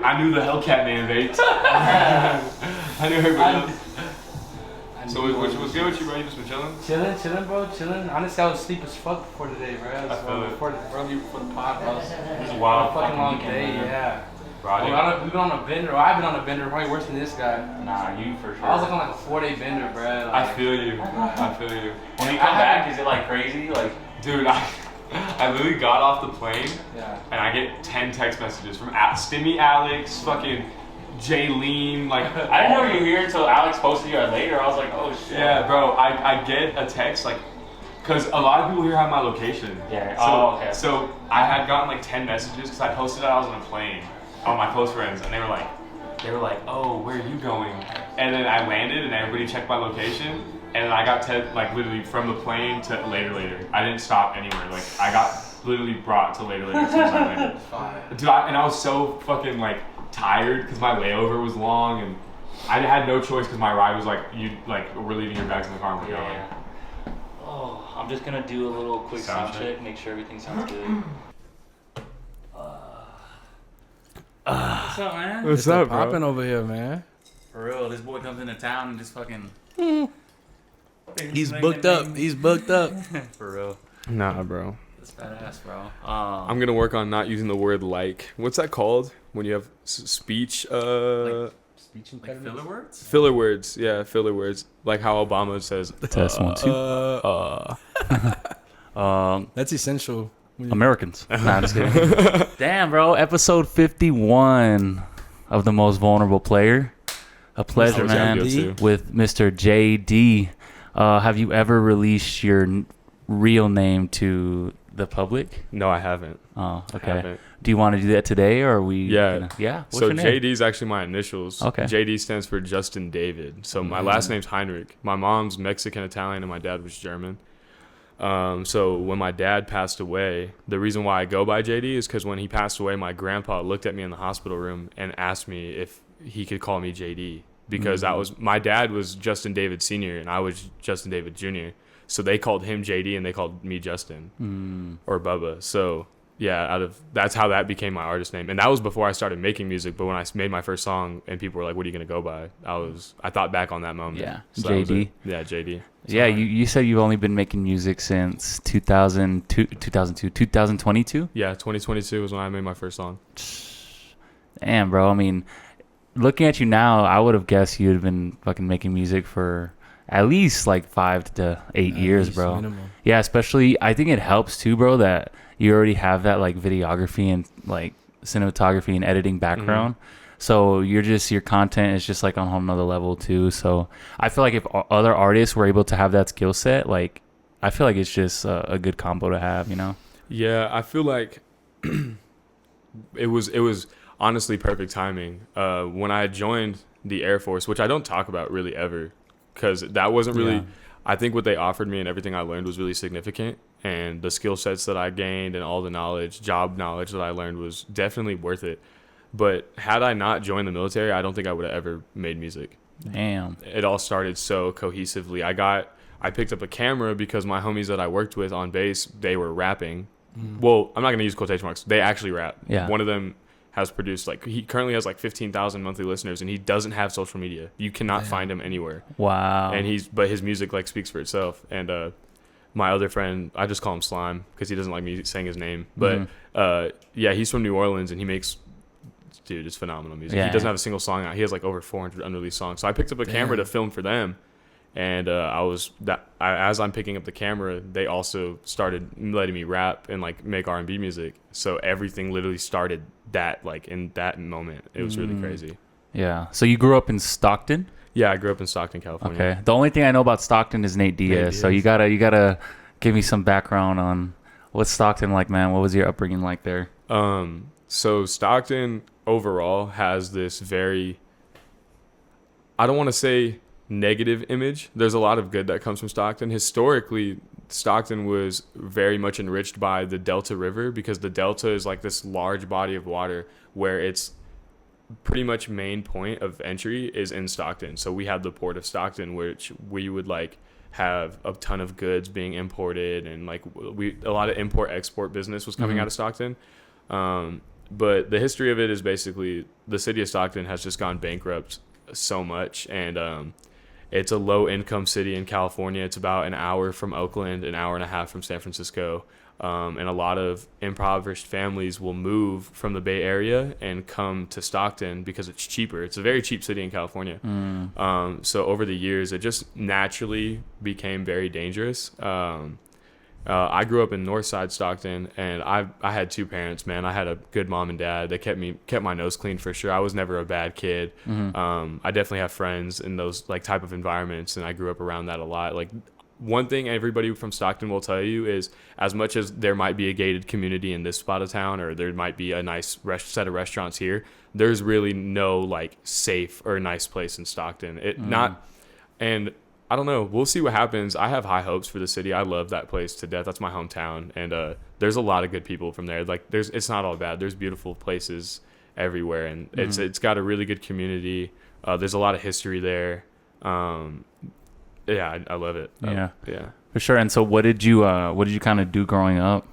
I knew the Hellcat man, mate. I knew everybody else. So what's good with you, bro? You just been chilling? Chilling, bro. Honestly, I was asleep as fuck before today, bro. I feel it. Before the pod, bro. It was a wild fucking long weekend, day, man. yeah. Bro, We've been on a bender. I've been on a bender probably worse than this guy. Nah, you for sure. I was like on like a 4-day bender, bro. Like, I feel you. When you come back, is it like crazy? Like, dude, I literally got off the plane yeah. and I get 10 text messages from Stimmy Alex, fucking Jaylene, like. I didn't know you were here until Alex posted you later. I was like, oh shit. Yeah, bro. I get a text like, cause a lot of people here have my location. Yeah. So, okay. So I had gotten like 10 messages because I posted that I was on a plane on my close friends, and they were like, oh, where are you going? And then I landed, and everybody checked my location, and then I got like literally from the plane to later. I didn't stop anywhere. Like I got literally brought to later as soon as I landed. Dude, and I was so fucking like tired because my layover was long, and I had no choice because my ride was like, we're leaving your bags in the car and we're going. Yeah. Oh, I'm just gonna do a little quick sound check, make sure everything sounds good. What's up, man? What's up, bro? Popping over here, man. For real, this boy comes into town and just fucking. He's booked up. For real. Nah, bro. That's badass, bro. I'm gonna work on not using the word like. What's that called when you have speech? Speech like filler words? Filler words, yeah, filler words. Like how Obama says. Test 1 2. That's essential. Americans. Nah, I'm just kidding. Damn, bro. Episode 51 of The Most Vulnerable Player. A pleasure, man. With Mr. JD. Have you ever released your real name to the public? No, I haven't. Oh, okay. I haven't. Do you want to do that today, or are we? Yeah. Yeah. What's So your name? JD is actually my initials. Okay. JD stands for Justin David. So my last name's Heinrich. My mom's Mexican Italian, and my dad was German. So when my dad passed away, the reason why I go by JD is because when he passed away, my grandpa looked at me in the hospital room and asked me if he could call me JD because that was my dad was Justin David Sr. and I was Justin David Jr. So they called him JD and they called me Justin or Bubba. So yeah, that's how that became my artist name. And that was before I started making music. But when I made my first song and people were like, "What are you gonna go by?" I thought back on that moment. Yeah, so JD. Yeah, JD. Yeah, you said you've only been making music since 2022? Yeah, 2022 was when I made my first song. Damn, bro. I mean, looking at you now, I would have guessed you'd have been fucking making music for at least like 5 to 8 years, bro. Minimum. Yeah, especially I think it helps too, bro, that you already have that like videography and like cinematography and editing background. So your content is just like on a whole nother level too. So I feel like if other artists were able to have that skill set, like I feel like it's just a good combo to have, you know? Yeah, I feel like it was honestly perfect timing. When I joined the Air Force, which I don't talk about really ever, because that wasn't really. Yeah. I think what they offered me and everything I learned was really significant, and the skill sets that I gained and all the job knowledge that I learned was definitely worth it. But had I not joined the military, I don't think I would have ever made music. Damn. It all started so cohesively. I picked up a camera because my homies that I worked with on base, they were rapping. Well, I'm not going to use quotation marks. They actually rap. Yeah. One of them has produced, he currently has 15,000 monthly listeners, and he doesn't have social media. You cannot find him anywhere. Wow. And but his music speaks for itself. And my other friend, I just call him Slime because he doesn't like me saying his name. But yeah, he's from New Orleans, and he makes, dude, it's phenomenal music. Yeah. He doesn't have a single song out. He has over 400 unreleased songs. So I picked up a camera to film for them. And as I'm picking up the camera, they also started letting me rap and make R&B music. So everything literally started in that moment. It was really crazy. Yeah. So you grew up in Stockton? Yeah, I grew up in Stockton, California. Okay. The only thing I know about Stockton is Nate Diaz. So you gotta give me some background on what's Stockton like, man. What was your upbringing like there? So Stockton overall has this very, I don't want to say negative image. There's a lot of good that comes from Stockton. Historically, Stockton was very much enriched by the Delta River because the Delta is this large body of water where it's pretty much main point of entry is in Stockton. So we have the port of Stockton, which we would have a ton of goods being imported, and a lot of import export business was coming out of Stockton. but the history of it is basically the city of Stockton has just gone bankrupt so much, and it's a low income city in California. It's about an hour from Oakland, an hour and a half from San Francisco. And a lot of impoverished families will move from the Bay Area and come to Stockton because it's cheaper. It's a very cheap city in California. So over the years, it just naturally became very dangerous. I grew up in Northside Stockton, and I had two parents, man. I had a good mom and dad. They kept my nose clean for sure. I was never a bad kid. I definitely have friends in those like type of environments, and I grew up around that a lot. Like, one thing everybody from Stockton will tell you is, as much as there might be a gated community in this spot of town, or there might be a nice set of restaurants here, there's really no like safe or nice place in Stockton. And I don't know. We'll see what happens. I have high hopes for the city. I love that place to death. That's my hometown, and there's a lot of good people from there. Like, it's not all bad. There's beautiful places everywhere, and it's got a really good community. There's a lot of history there. Yeah, I love it. Yeah, yeah, for sure. And so, what did you kind of do growing up?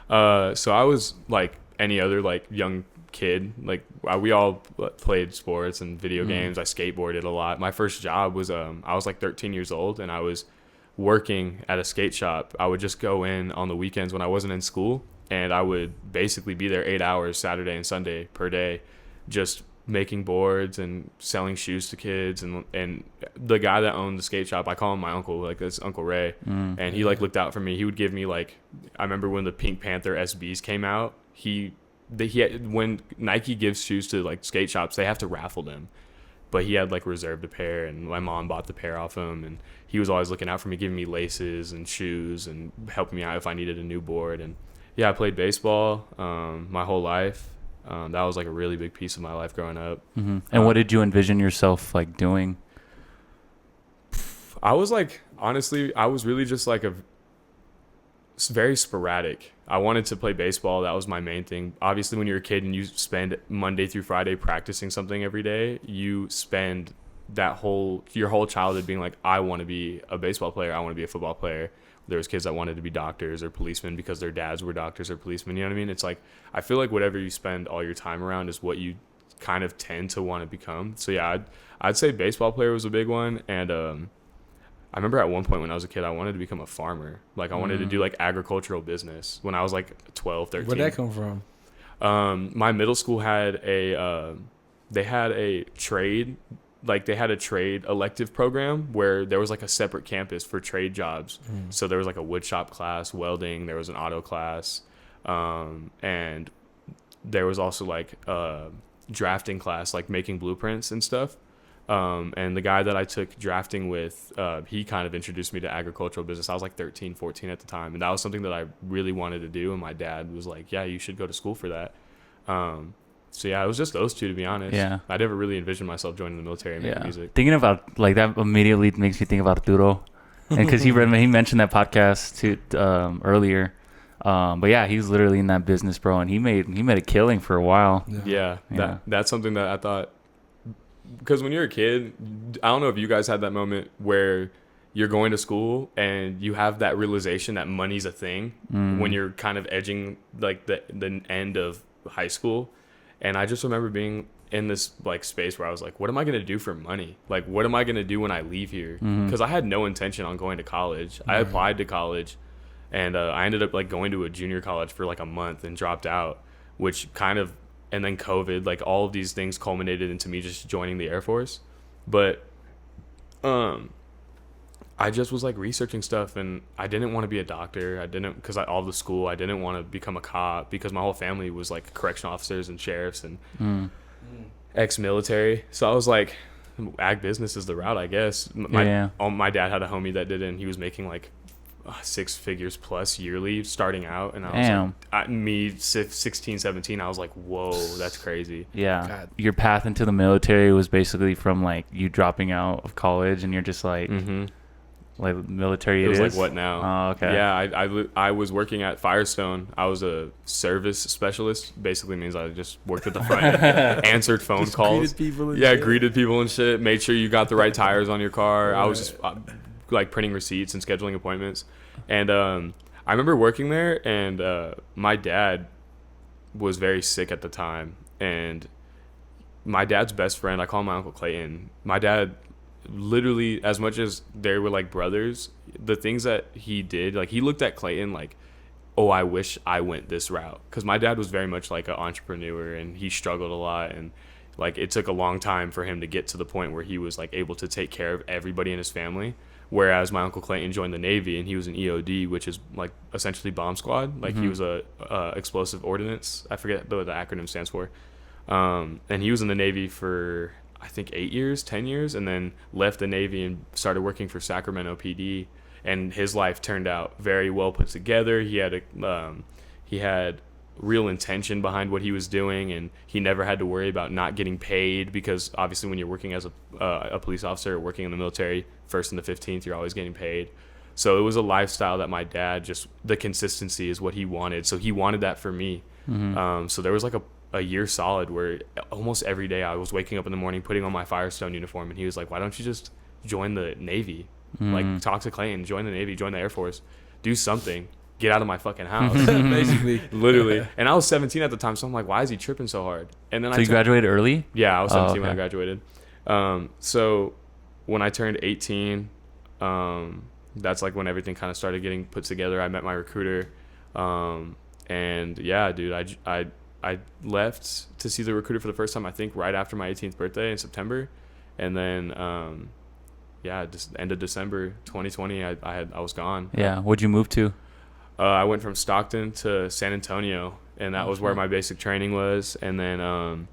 So I was like any other like young kid. Like, we all played sports and video games. I skateboarded a lot. My first job was I was like 13 years old, and I was working at a skate shop. I would just go in on the weekends when I wasn't in school, and I would basically be there 8 hours Saturday and Sunday per day, just making boards and selling shoes to kids. And the guy that owned the skate shop, I call him my uncle, like that's Uncle Ray. And he like looked out for me. He would give me like, I remember when the Pink Panther SBs came out, he had, when Nike gives shoes to like skate shops, they have to raffle them, but he had like reserved a pair, and my mom bought the pair off him, and he was always looking out for me, giving me laces and shoes and helping me out if I needed a new board. And yeah, I played baseball my whole life. That was like a really big piece of my life growing up. And what did you envision yourself like doing? I was like, honestly, I was really just like it's very sporadic. I wanted to play baseball. That was my main thing. Obviously, when you're a kid and you spend Monday through Friday practicing something every day, you spend your whole childhood being like, I want to be a baseball player. I want to be a football player. There was kids that wanted to be doctors or policemen because their dads were doctors or policemen. You know what I mean? It's like, I feel like whatever you spend all your time around is what you kind of tend to want to become. So yeah, I'd say baseball player was a big one. And I remember at one point when I was a kid, I wanted to become a farmer. Like, I wanted to do like agricultural business when I was like 12, 13. Where'd that come from? My middle school had they had a trade elective program where there was like a separate campus for trade jobs. So there was like a wood shop class, welding, there was an auto class, and there was also like a drafting class, like making blueprints and stuff. And the guy that I took drafting with, he kind of introduced me to agricultural business. I was like 13, 14 at the time, and that was something that I really wanted to do, and my dad was like, yeah, you should go to school for that. So yeah, it was just those two, to be honest. Yeah. I never really envisioned myself joining the military and making music. Thinking about like that immediately makes me think of Arturo, and because he mentioned that podcast too earlier. But yeah, he's literally in that business, bro, and he made a killing for a while. Yeah. That's something that I thought, because when you're a kid, I don't know if you guys had that moment where you're going to school and you have that realization that money's a thing when you're kind of edging like the end of high school. And I just remember being in this like space where I was like, what am I going to do for money? Like, what am I going to do when I leave here? Because I had no intention on going to college. I applied to college, and I ended up like going to a junior college for like a month and dropped out, which kind of, and then COVID, like all of these things culminated into me just joining the Air Force. But I just was like researching stuff, and I didn't want to be a doctor. I didn't, because all the school, I didn't want to become a cop because my whole family was like correctional officers and sheriffs and ex-military. So I was like, ag business is the route, I guess. My dad had a homie that did it, and he was making like 6 figures plus yearly starting out, and I was like, me 16, 17, I was like, whoa, that's crazy. Yeah. God. Your path into the military was basically from like you dropping out of college, and you're just like like military. It was like, what now? Oh, okay. Yeah, I was working at Firestone. I was a service specialist. Basically means I just worked at the front, answered phone calls. Greeted people and shit. Made sure you got the right tires on your car. Right. I was just like printing receipts and scheduling appointments. And I remember working there, and my dad, was very sick at the time, and my dad's best friend, I call him my Uncle Clayton. My dad, literally, as much as they were like brothers, the things that he did, like he looked at Clayton like, oh, I wish I went this route. Because my dad was very much like an entrepreneur, and he struggled a lot, and like it took a long time for him to get to the point where he was like able to take care of everybody in his family. Whereas my Uncle Clayton joined the Navy, and he was an EOD, which is like essentially bomb squad. Like he was a explosive ordnance. I forget what the acronym stands for. And he was in the Navy for I think 10 years, and then left the Navy and started working for Sacramento PD. And his life turned out very well put together. He had real intention behind what he was doing, and he never had to worry about not getting paid, because obviously when you're working as a police officer or working in the military, 1st and the 15th, you're always getting paid. So it was a lifestyle that my dad, just the consistency is what he wanted. So he wanted that for me. So there was like a year solid where almost every day I was waking up in the morning, putting on my Firestone uniform, and he was like, why don't you just join the Navy? Like, talk to Clayton, join the Navy, join the Air Force, do something. Get out of my fucking house. Basically. Literally. And I was 17 at the time, so I'm like, why is he tripping so hard? And then So you graduated early? Yeah, I was 17 when I okay. graduated. So when I turned 18, that's like when everything kind of started getting put together. I met my recruiter. And yeah, dude, I left to see the recruiter for the first time, I think right after my 18th birthday in September. And then, yeah, just end of December 2020, I was gone. Yeah. What'd you move to? I went from Stockton to San Antonio, and that was where my basic training was. And then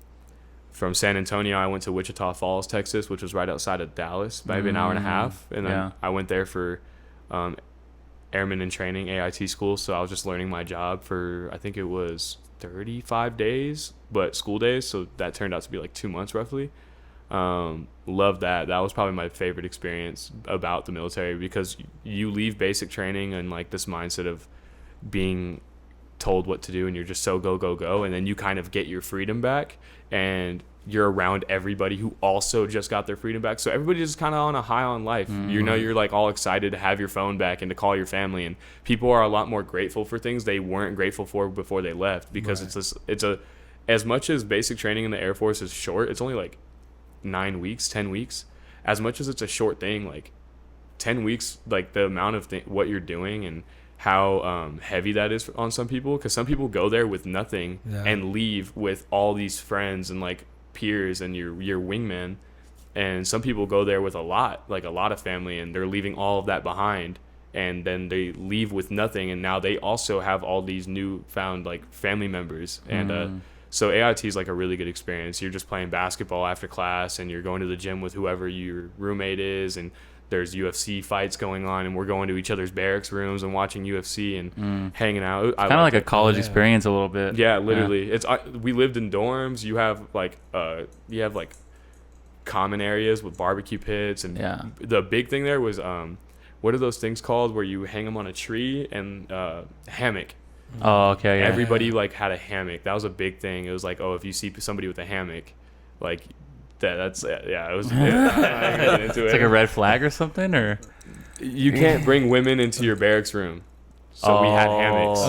from San Antonio, I went to Wichita Falls, Texas, which was right outside of Dallas, maybe an hour and a half. And then I went there for Airman in Training, AIT school. So I was just learning my job for, I think it was 35 days, but school days. So that turned out to be like 2 months roughly. Loved that. That was probably my favorite experience about the military, because you leave basic training and like this mindset of being told what to do, and you're just so go, and then you kind of get your freedom back, and you're around everybody who also just got their freedom back. So everybody's just kind of on a high on life. You know, you're like all excited to have your phone back and to call your family, and people are a lot more grateful for things they weren't grateful for before they left, because it's as much as basic training in the Air Force is short, it's only like 9 weeks, 10 weeks. As much as it's a short thing, like 10 weeks, like the amount of what you're doing and how heavy that is on some people, because some people go there with nothing and leave with all these friends and like peers and your wingman, and some people go there with a lot of family, and they're leaving all of that behind, and then they leave with nothing, and now they also have all these newfound like family members. And so AIT is like a really good experience. You're just playing basketball after class, and you're going to the gym with whoever your roommate is, and there's UFC fights going on, and we're going to each other's barracks rooms and watching UFC and hanging out. Kind of like a college experience a little bit. Yeah, literally. It's we lived in dorms. You have like common areas with barbecue pits, and the big thing there was what are those things called where you hang them on a tree, and hammock. Oh, okay. Yeah. Everybody like had a hammock. That was a big thing. It was like, oh, if you see somebody with a hammock, like that's it was. I'm not gonna get into It's like a red flag or something, or you can't bring women into your barracks room. So we had hammocks.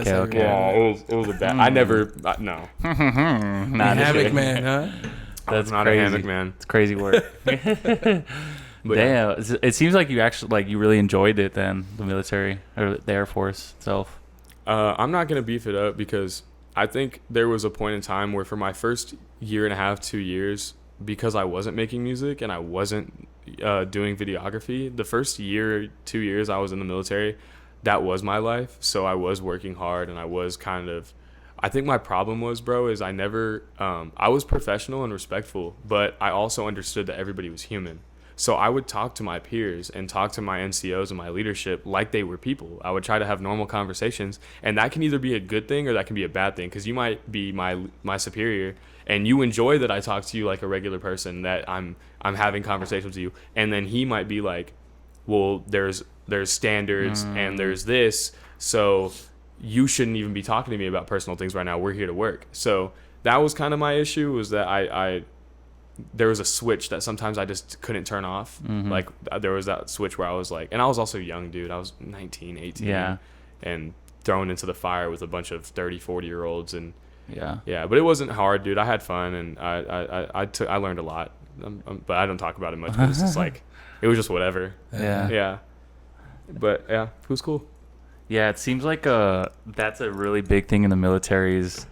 Okay. Yeah, it was a bad. I never no. Not hammock man, huh? That's not crazy. a hammock man. It's crazy work. But Damn, it seems like you actually you really enjoyed it then, the military or the Air Force itself. I'm not going to beef it up, because I think there was a point in time where for my first year and a half, 2 years, because I wasn't making music and I wasn't doing videography, the first year, 2 years I was in the military, that was my life. So I was working hard, and I was I think my problem was, bro, is I never, I was professional and respectful, but I also understood that everybody was human. So I would talk to my peers and talk to my NCOs and my leadership like they were people. I would try to have normal conversations, and that can either be a good thing or that can be a bad thing, because you might be my superior and you enjoy that I talk to you like a regular person, that I'm having conversations with you, and then he might be like, well, there's standards and there's this, so you shouldn't even be talking to me about personal things right now. We're here to work. So that was kind of my issue, was that I there was a switch that sometimes I just couldn't turn off. Like there was that switch where I was like, and I was also young, dude. I was 19, 18 and thrown into the fire with a bunch of 30, 40-year-olds. And Yeah. Yeah, but it wasn't hard, dude. I had fun, and I learned a lot. But I don't talk about it much because it's just like it was just whatever. Yeah. Yeah. But yeah, it was cool. Yeah, it seems like that's a really big thing in the military is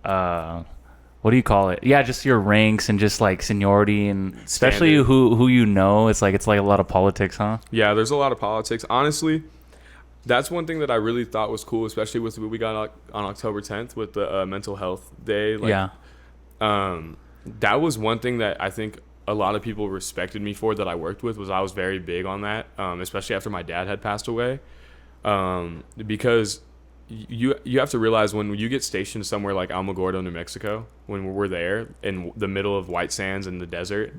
what do you call it? Yeah, just your ranks and just like seniority and especially Standard. who you know. It's like a lot of politics, huh? Yeah, there's a lot of politics. Honestly, that's one thing that I really thought was cool, especially with what we got on October 10th with the mental health day. Like, Yeah. That was one thing that I think a lot of people respected me for that I worked with was I was very big on that, especially after my dad had passed away, because you have to realize when you get stationed somewhere like Alamogordo, New Mexico, when we're there in the middle of white sands in the desert,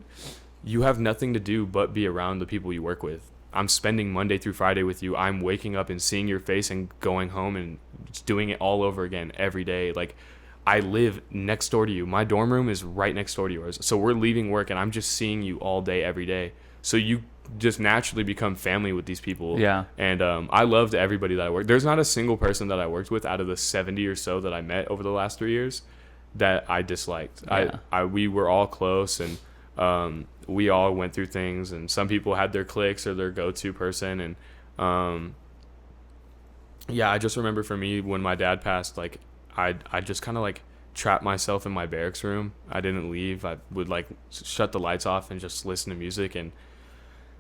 you have nothing to do but be around the people you work with. I'm spending Monday through Friday with you. I'm waking up and seeing your face and going home and just doing it all over again every day. Like, I live next door to you. My dorm room is right next door to yours. So we're leaving work and I'm just seeing you all day, every day. So you just naturally become family with these people. Yeah. And I loved everybody that I worked. There's not a single person that I worked with out of the 70 or so that I met over the last 3 years that I disliked. Yeah. We were all close, and we all went through things, and some people had their cliques or their go-to person. And yeah, I just remember for me when my dad passed, like I just kind of like trapped myself in my barracks room. I didn't leave. I would like shut the lights off and just listen to music and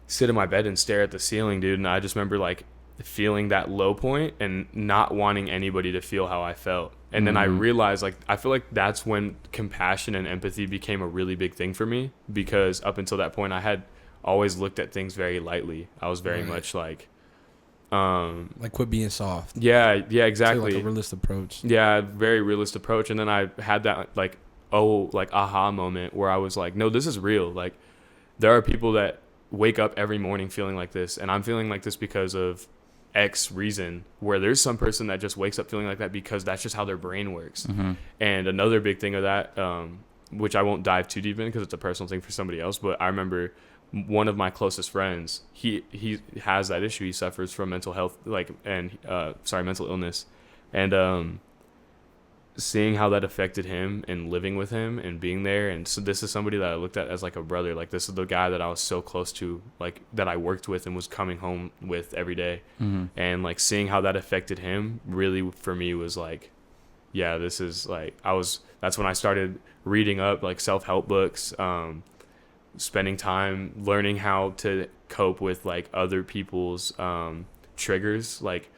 sit in my bed and stare at the ceiling, dude. And I just remember like feeling that low point and not wanting anybody to feel how I felt. And then I realized, like, I feel like that's when compassion and empathy became a really big thing for me, because up until that point I had always looked at things very lightly. I was very much like quit being soft. yeah, Take exactly. like a realist approach. Yeah, very realist approach. And then I had that like aha moment where I was like, no, this is real. Like, there are people that wake up every morning feeling like this, and I'm feeling like this because of X reason, where there's some person that just wakes up feeling like that because that's just how their brain works. And another big thing of that, which I won't dive too deep in because it's a personal thing for somebody else, but I remember one of my closest friends, he has that issue. He suffers from mental health, mental illness. And seeing how that affected him and living with him and being there. And so this is somebody that I looked at as like a brother. Like, this is the guy that I was so close to, like, that I worked with and was coming home with every day. And like seeing how that affected him really for me was like, yeah, this is like, that's when I started reading up like self-help books, spending time learning how to cope with like other people's triggers. Like,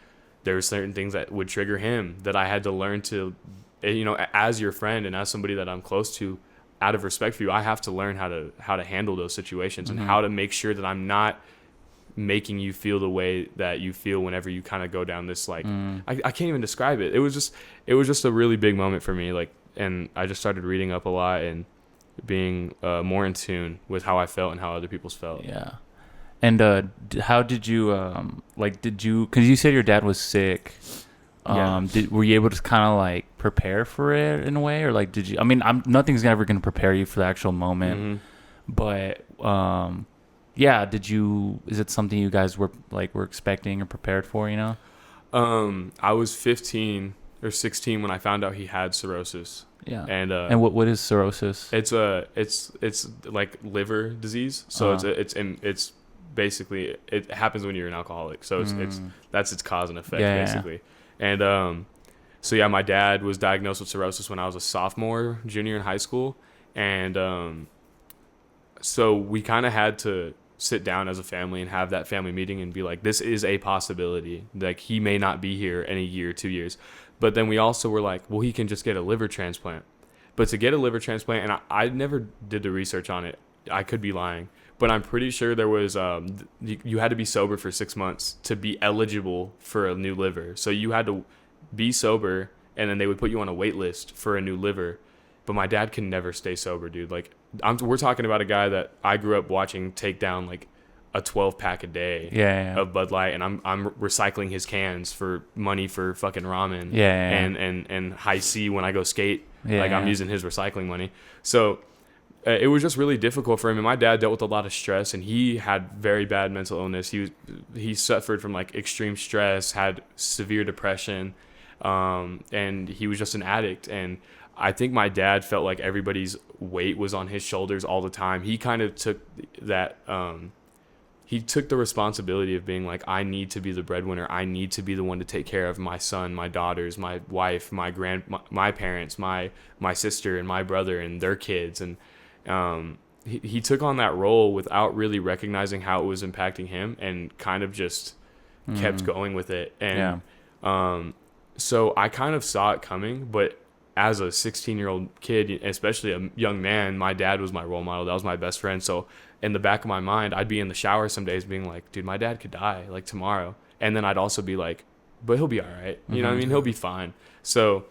there were certain things that would trigger him that I had to learn to, as your friend and as somebody that I'm close to, out of respect for you, I have to learn how to handle those situations and how to make sure that I'm not making you feel the way that you feel whenever you kind of go down this like I can't even describe it. It was just a really big moment for me. Like, and I just started reading up a lot and being more in tune with how I felt and how other people's felt. Yeah. And how did you because you said your dad was sick. Yeah. Were you able to kind of like prepare for it in a way, or like nothing's ever going to prepare you for the actual moment, but is it something you guys were expecting or prepared for, I was 15 or 16 when I found out he had cirrhosis. Yeah. And what is cirrhosis? It's like liver disease. So it's basically, it happens when you're an alcoholic. So that's its cause and effect, basically. Yeah. And so yeah, my dad was diagnosed with cirrhosis when I was a sophomore, junior in high school. And so we kind of had to sit down as a family and have that family meeting and be like, this is a possibility. Like, he may not be here in a year, 2 years. But then we also were like, well, he can just get a liver transplant. But to get a liver transplant, and I never did the research on it, I could be lying, but I'm pretty sure there was you had to be sober for 6 months to be eligible for a new liver. So you had to be sober, and then they would put you on a wait list for a new liver. But my dad can never stay sober, dude. Like, we're talking about a guy that I grew up watching take down like a 12-pack a day of Bud Light, and I'm recycling his cans for money for fucking ramen and high C when I go skate. I'm using his recycling money. So it was just really difficult for him. And my dad dealt with a lot of stress, and he had very bad mental illness. He suffered from like extreme stress, had severe depression. and he was just an addict. And I think my dad felt like everybody's weight was on his shoulders all the time. He kind of took that, he took the responsibility of being like, I need to be the breadwinner. I need to be the one to take care of my son, my daughters, my wife, my parents, my sister and my brother and their kids. And he took on that role without really recognizing how it was impacting him, and kind of just kept going with it. And so I kind of saw it coming, but as a 16-year-old kid, especially a young man, my dad was my role model. That was my best friend. So in the back of my mind, I'd be in the shower some days being like, dude, my dad could die like tomorrow. And then I'd also be like, but he'll be all right. You know what I mean? He'll be fine. So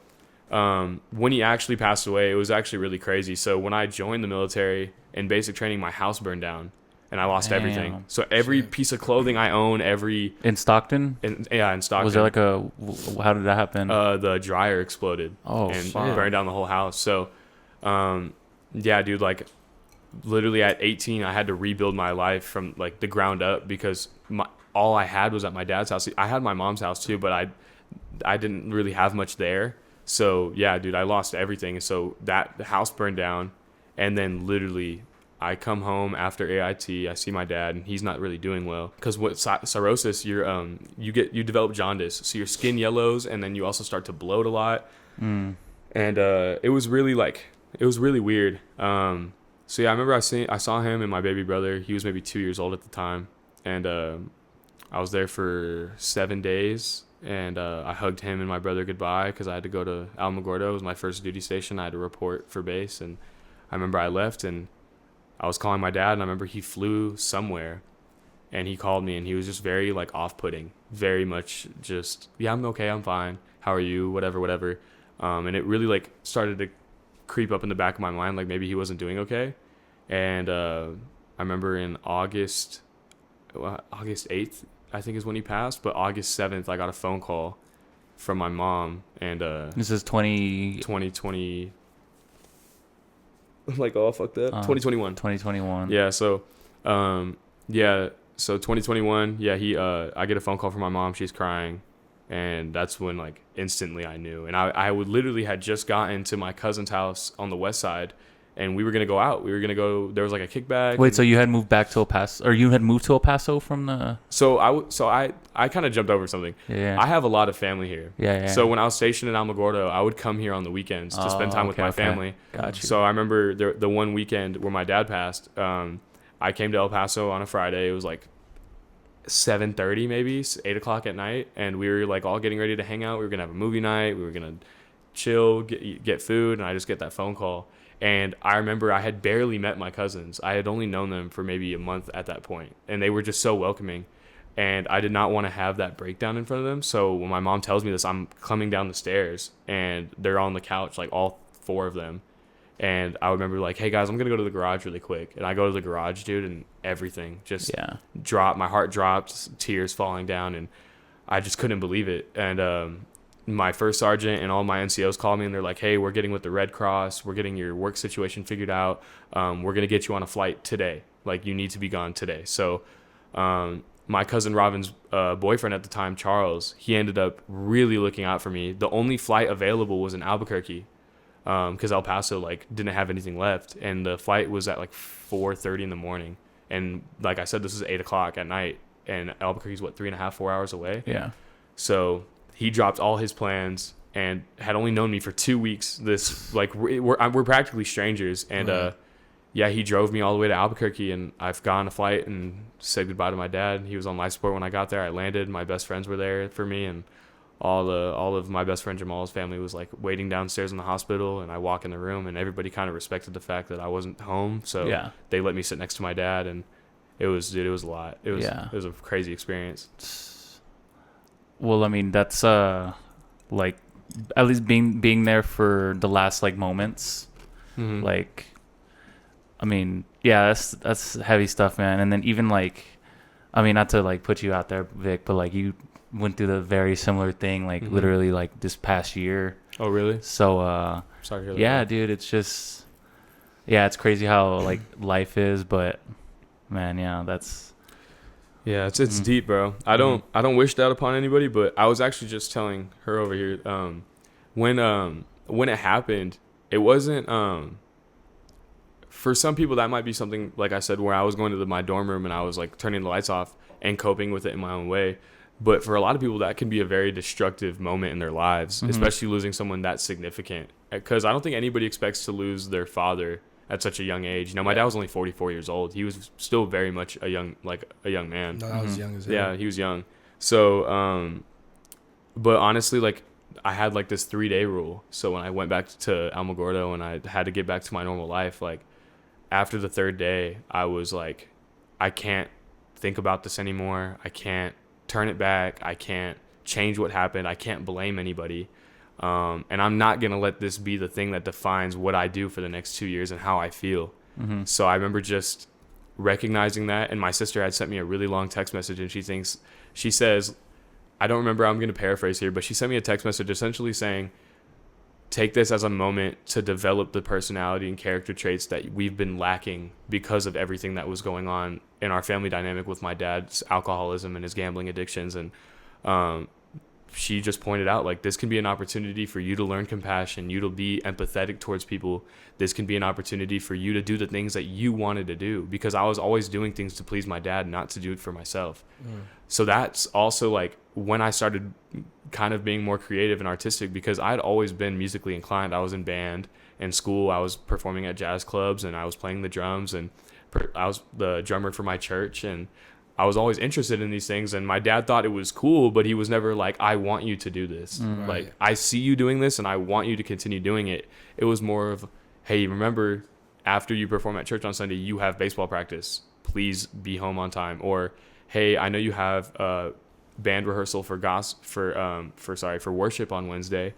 when he actually passed away, it was actually really crazy. So when I joined the military, in basic training, my house burned down and I lost everything. So every piece of clothing I own, in Stockton? In Stockton. Was there like how did that happen? The dryer exploded and shit. burned down the whole house. So, yeah, dude, like literally at 18, I had to rebuild my life from like the ground up, because all I had was at my dad's house. I had my mom's house too, but I didn't really have much there. So yeah, dude, I lost everything. So the house burned down, and then literally I come home after AIT. I see my dad, and he's not really doing well, because with cirrhosis, you develop jaundice, so your skin yellows, and then you also start to bloat a lot. And it was really weird. So yeah, I remember I saw him and my baby brother. He was maybe 2 years old at the time, and I was there for 7 days, and I hugged him and my brother goodbye, because I had to go to Alamogordo. It was my first duty station. I had to report for base, and I remember I left, and I was calling my dad, and I remember he flew somewhere, and he called me, and he was just very like off-putting, very much just, yeah, I'm okay, I'm fine, how are you, whatever. And it really like started to creep up in the back of my mind, like maybe he wasn't doing okay. And I remember in August 8th, I think is when he passed, but August 7th, I got a phone call from my mom, and this is 2020. I'm like, oh, fuck that. 2021. 2021. Yeah, so, so 2021, yeah, I get a phone call from my mom. She's crying, and that's when, like, instantly I knew. And I would literally had just gotten to my cousin's house on the west side, and we were going to go out. We were going to go, there was, like, a kickback. Wait, so you had moved back to El Paso, or you had moved to El Paso from the... So I kind of jumped over something. Yeah. I have a lot of family here. Yeah. So when I was stationed in Alamogordo, I would come here on the weekends to spend time with my family. Gotcha. So I remember the one weekend where my dad passed, I came to El Paso on a Friday. It was like 7:30, maybe 8 o'clock at night, and we were like all getting ready to hang out. We were gonna have a movie night. We were gonna chill, get food, and I just get that phone call. And I remember I had barely met my cousins. I had only known them for maybe a month at that point, and they were just so welcoming. And I did not want to have that breakdown in front of them. So when my mom tells me this, I'm coming down the stairs, and they're on the couch, like all four of them. And I remember like, hey guys, I'm gonna go to the garage really quick. And I go to the garage, dude, and everything just dropped. My heart dropped, tears falling down, and I just couldn't believe it. And my first sergeant and all my NCOs called me, and they're like, hey, we're getting with the Red Cross. We're getting your work situation figured out. We're going to get you on a flight today. Like, you need to be gone today. So my cousin Robin's boyfriend at the time, Charles, he ended up really looking out for me. The only flight available was in Albuquerque, because El Paso, like, didn't have anything left. And the flight was at, like, 4:30 in the morning. And like I said, this is 8 o'clock at night. And Albuquerque's, 3.5, 4 hours away? Yeah. So he dropped all his plans and had only known me for 2 weeks. This, like, we're practically strangers. And yeah, he drove me all the way to Albuquerque, and I've got on a flight and said goodbye to my dad. He was on life support when I got there. I landed. My best friends were there for me, and all of my best friend Jamal's family was like waiting downstairs in the hospital. And I walk in the room, and everybody kind of respected the fact that I wasn't home, so they let me sit next to my dad. And it was a lot. It was a crazy experience. Well, I mean, that's like at least being there for the last like moments. Mm-hmm. Like, I mean, yeah, that's heavy stuff, man. And then even like, I mean, not to like put you out there, Vic, but like you went through the very similar thing, like literally like this past year. Oh, really? So sorry to hear that. Yeah, dude, it's just, it's crazy how like life is, but man, yeah, Yeah, it's Mhm. deep, bro. I don't wish that upon anybody, but I was actually just telling her over here, when it happened, it wasn't for some people that might be something like I said where I was going to my dorm room and I was like turning the lights off and coping with it in my own way. But for a lot of people that can be a very destructive moment in their lives, especially losing someone that significant. Because I don't think anybody expects to lose their father at such a young age. You know, my dad was only 44 years old. He was still very much a young man. No, I was young as hell. Yeah, he was young. So, but honestly, like I had like this 3-day rule. So when I went back to Alamogordo and I had to get back to my normal life, like after the 3rd day, I was like, I can't think about this anymore. I can't turn it back. I can't change what happened. I can't blame anybody. And I'm not going to let this be the thing that defines what I do for the next 2 years and how I feel. So I remember just recognizing that. And my sister had sent me a really long text message and she says, I don't remember, I'm going to paraphrase here, but she sent me a text message essentially saying, take this as a moment to develop the personality and character traits that we've been lacking because of everything that was going on in our family dynamic with my dad's alcoholism and his gambling addictions. And she just pointed out, like, this can be an opportunity for you to learn compassion, you to be empathetic towards people. This can be an opportunity for you to do the things that you wanted to do, because I was always doing things to please my dad, not to do it for myself. So that's also like when I started kind of being more creative and artistic, because I'd always been musically inclined. I was in band in school. I was performing at jazz clubs and I was playing the drums, and I was the drummer for my church, and I was always interested in these things. And my dad thought it was cool, but he was never like, I want you to do this. Like, I see you doing this and I want you to continue doing it. It was more of, hey, remember, after you perform at church on Sunday, you have baseball practice. Please be home on time. Or, hey, I know you have band rehearsal for worship on Wednesday.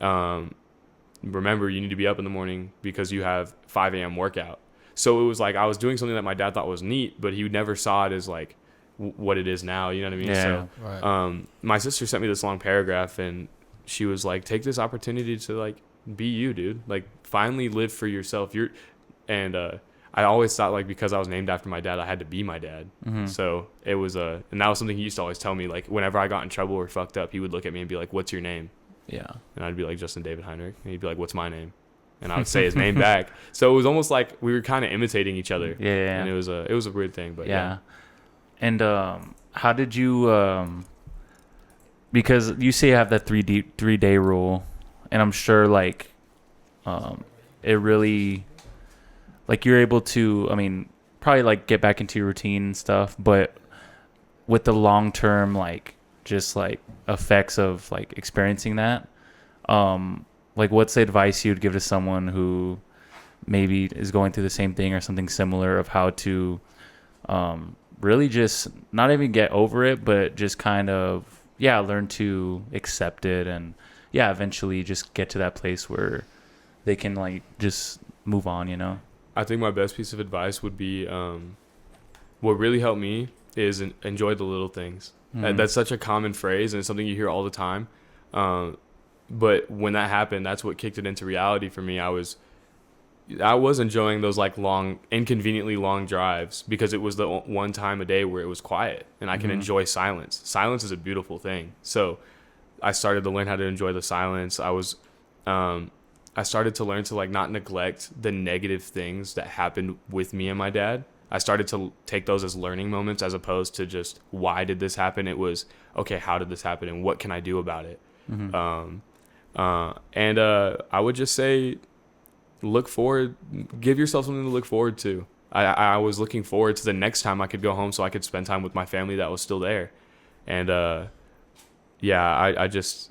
Remember, you need to be up in the morning because you have 5 a.m. workout. So it was like I was doing something that my dad thought was neat, but he never saw it as like what it is now. You know what I mean? Yeah. So my sister sent me this long paragraph, and she was like, take this opportunity to like be you, dude. Like, finally live for yourself. I always thought, like, because I was named after my dad, I had to be my dad. So it was and that was something he used to always tell me. Like, whenever I got in trouble or fucked up, he would look at me and be like, what's your name? Yeah. And I'd be like, Justin David Heinrich. And he'd be like, what's my name? And I would say his name back. So it was almost like we were kind of imitating each other. Yeah. And it was a weird thing, but yeah. And how did you because you say you have that 3-day rule, and I'm sure like it really, like, you're able to, I mean, probably like get back into your routine and stuff, but with the long term, like, just like effects of like experiencing that, like, what's the advice you'd give to someone who maybe is going through the same thing or something similar, of how to really just not even get over it, but just kind of, learn to accept it, and eventually just get to that place where they can like just move on, you know? I think my best piece of advice would be what really helped me is enjoy the little things. That's such a common phrase, and it's something you hear all the time. But when that happened, that's what kicked it into reality for me. I was enjoying those like long, inconveniently long drives, because it was the one time a day where it was quiet and I can enjoy silence. Silence is a beautiful thing. So I started to learn how to enjoy the silence. I started to learn to like not neglect the negative things that happened with me and my dad. I started to take those as learning moments, as opposed to just, why did this happen? It was, okay, how did this happen and what can I do about it? I would just say, look forward, give yourself something to look forward to. I was looking forward to the next time I could go home so I could spend time with my family that was still there. And I just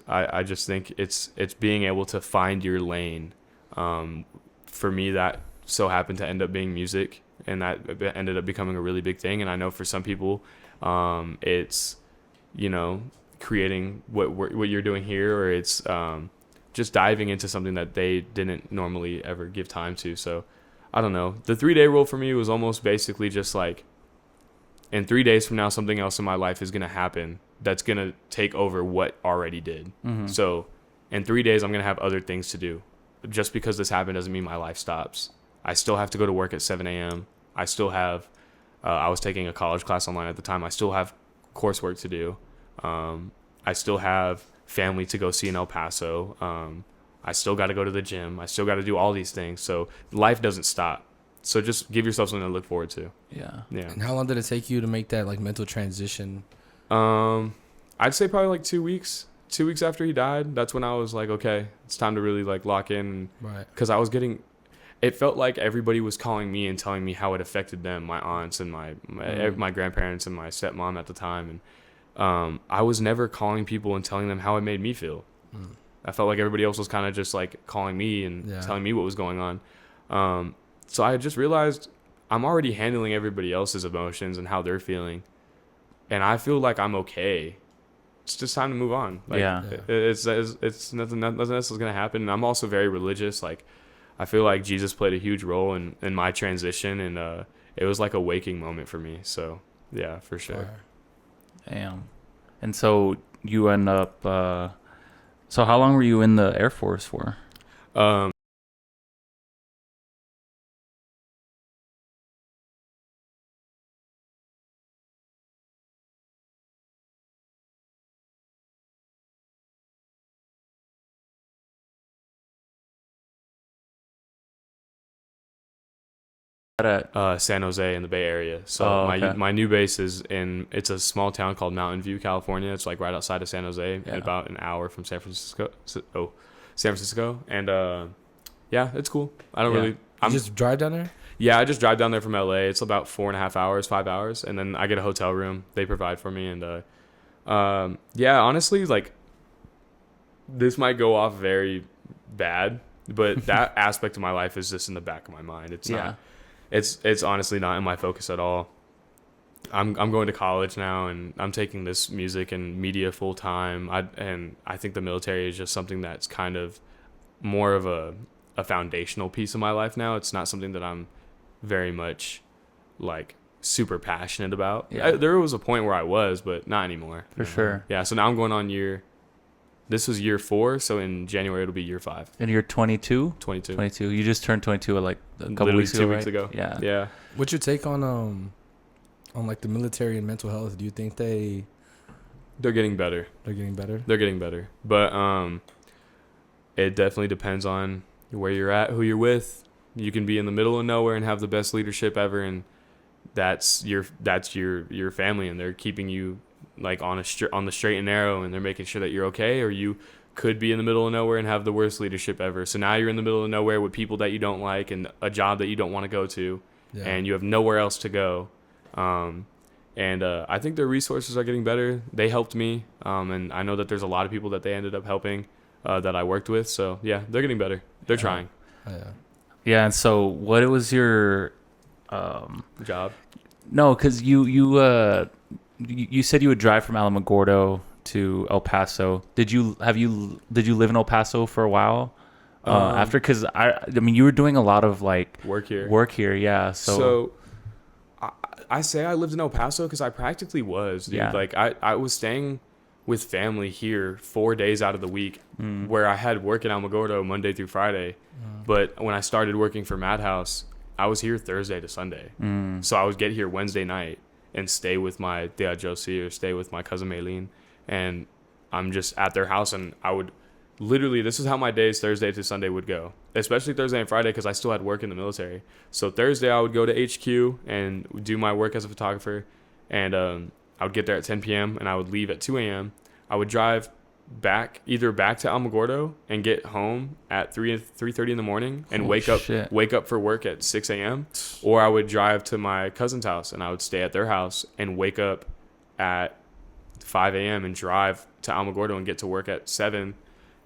think it's being able to find your lane. For me, that so happened to end up being music, and that ended up becoming a really big thing. And I know for some people, it's, you know, creating what you're doing here, or it's just diving into something that they didn't normally ever give time to. So I don't know. The 3-day rule for me was almost basically just like, in 3 days from now, something else in my life is going to happen that's going to take over what already did. So in 3 days, I'm going to have other things to do. Just because this happened doesn't mean my life stops. I still have to go to work at 7 a.m. I still have I was taking a college class online at the time. I still have coursework to do. I still have family to go see in El Paso. I still got to go to the gym. I still got to do all these things. So life doesn't stop. So just give yourself something to look forward to. Yeah. Yeah. And how long did it take you to make that like mental transition? I'd say probably like 2 weeks. 2 weeks after he died, that's when I was like, okay, it's time to really like lock in. Right. Because I was getting, it felt like everybody was calling me and telling me how it affected them, my aunts and my grandparents and my stepmom at the time. And I was never calling people and telling them how it made me feel. I felt like everybody else was kind of just like calling me and telling me what was going on. So I just realized I'm already handling everybody else's emotions and how they're feeling. And I feel like I'm okay. It's just time to move on. Like, it's nothing else is going to happen. And I'm also very religious. Like, I feel like Jesus played a huge role in my transition. And it was like a waking moment for me. So, yeah, for sure. Damn. And so you end up, so how long were you in the Air Force for? San Jose in the Bay Area. So my new base is it's a small town called Mountain View, California. It's like right outside of San Jose, and about an hour from San Francisco. And yeah, it's cool. I don't really. You just drive down there? Yeah, I just drive down there from LA. It's about 4.5 hours, 5 hours, and then I get a hotel room. They provide for me, and yeah, honestly, like this might go off very bad, but that aspect of my life is just in the back of my mind. It's not. It's honestly not in my focus at all. I'm going to college now, and I'm taking this music and media full time. I think the military is just something that's kind of more of a foundational piece of my life now. It's not something that I'm very much like super passionate about. There was a point where I was, but not anymore. For sure. Yeah. So now I'm going on this was year 4, so in January it'll be year 5. And you're 22? 22. 22. You just turned 22 like a couple Literally weeks ago, 2 weeks right? ago. Yeah. Yeah. What's your take on like the military and mental health? Do you think they're getting better? They're getting better. They're getting better, but it definitely depends on where you're at, who you're with. You can be in the middle of nowhere and have the best leadership ever, and that's your family, and they're keeping you like on the straight and narrow, and they're making sure that you're okay. Or you could be in the middle of nowhere and have the worst leadership ever. So now you're in the middle of nowhere with people that you don't like and a job that you don't want to go to, and you have nowhere else to go. And I think their resources are getting better. They helped me, and I know that there's a lot of people that they ended up helping that I worked with. So yeah, they're getting better. They're trying. Yeah. And so what was your job? No, because you said you would drive from Alamogordo to El Paso. Did you live in El Paso for a while after? Because I mean, you were doing a lot of like work here. Yeah. So I say I lived in El Paso because I practically was, dude. Yeah. Like I was staying with family here 4 days out of the week, where I had work in Alamogordo Monday through Friday. But when I started working for Madhouse, I was here Thursday to Sunday. So I would get here Wednesday night and stay with my tia Josie or stay with my cousin Maylene, and I'm just at their house, and I would literally, this is how my days Thursday to Sunday would go, especially Thursday and Friday because I still had work in the military. So Thursday I would go to HQ and do my work as a photographer, and I would get there at 10 p.m. and I would leave at 2 a.m. I would drive either back to Alamogordo and get home at 3:30 in the morning and wake up for work at 6 a.m. Or I would drive to my cousin's house and I would stay at their house and wake up at 5 a.m. and drive to Alamogordo and get to work at 7.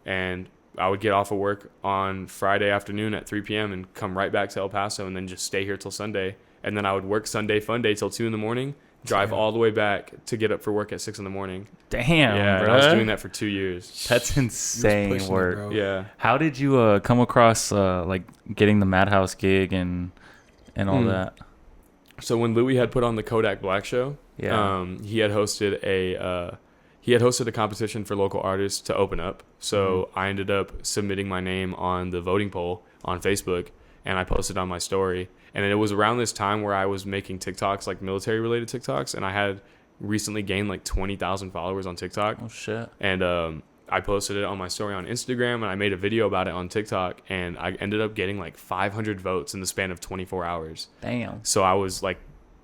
And I would get off of work on Friday afternoon at 3 p.m. and come right back to El Paso and then just stay here till Sunday. And then I would work Sunday fun day till 2 in the morning, drive all the way back to get up for work at 6 in the morning. Damn, yeah, bro. I was doing that for 2 years. That's insane work. Yeah. How did you come across like getting the Madhouse gig and all that? So when Louis had put on the Kodak Black Show, he had hosted a competition for local artists to open up. So I ended up submitting my name on the voting poll on Facebook, and I posted on my story. And it was around this time where I was making TikToks, like military related TikToks, and I had recently gained like 20,000 followers on TikTok. Oh shit. And I posted it on my story on Instagram, and I made a video about it on TikTok, and I ended up getting like 500 votes in the span of 24 hours. Damn. So I was like,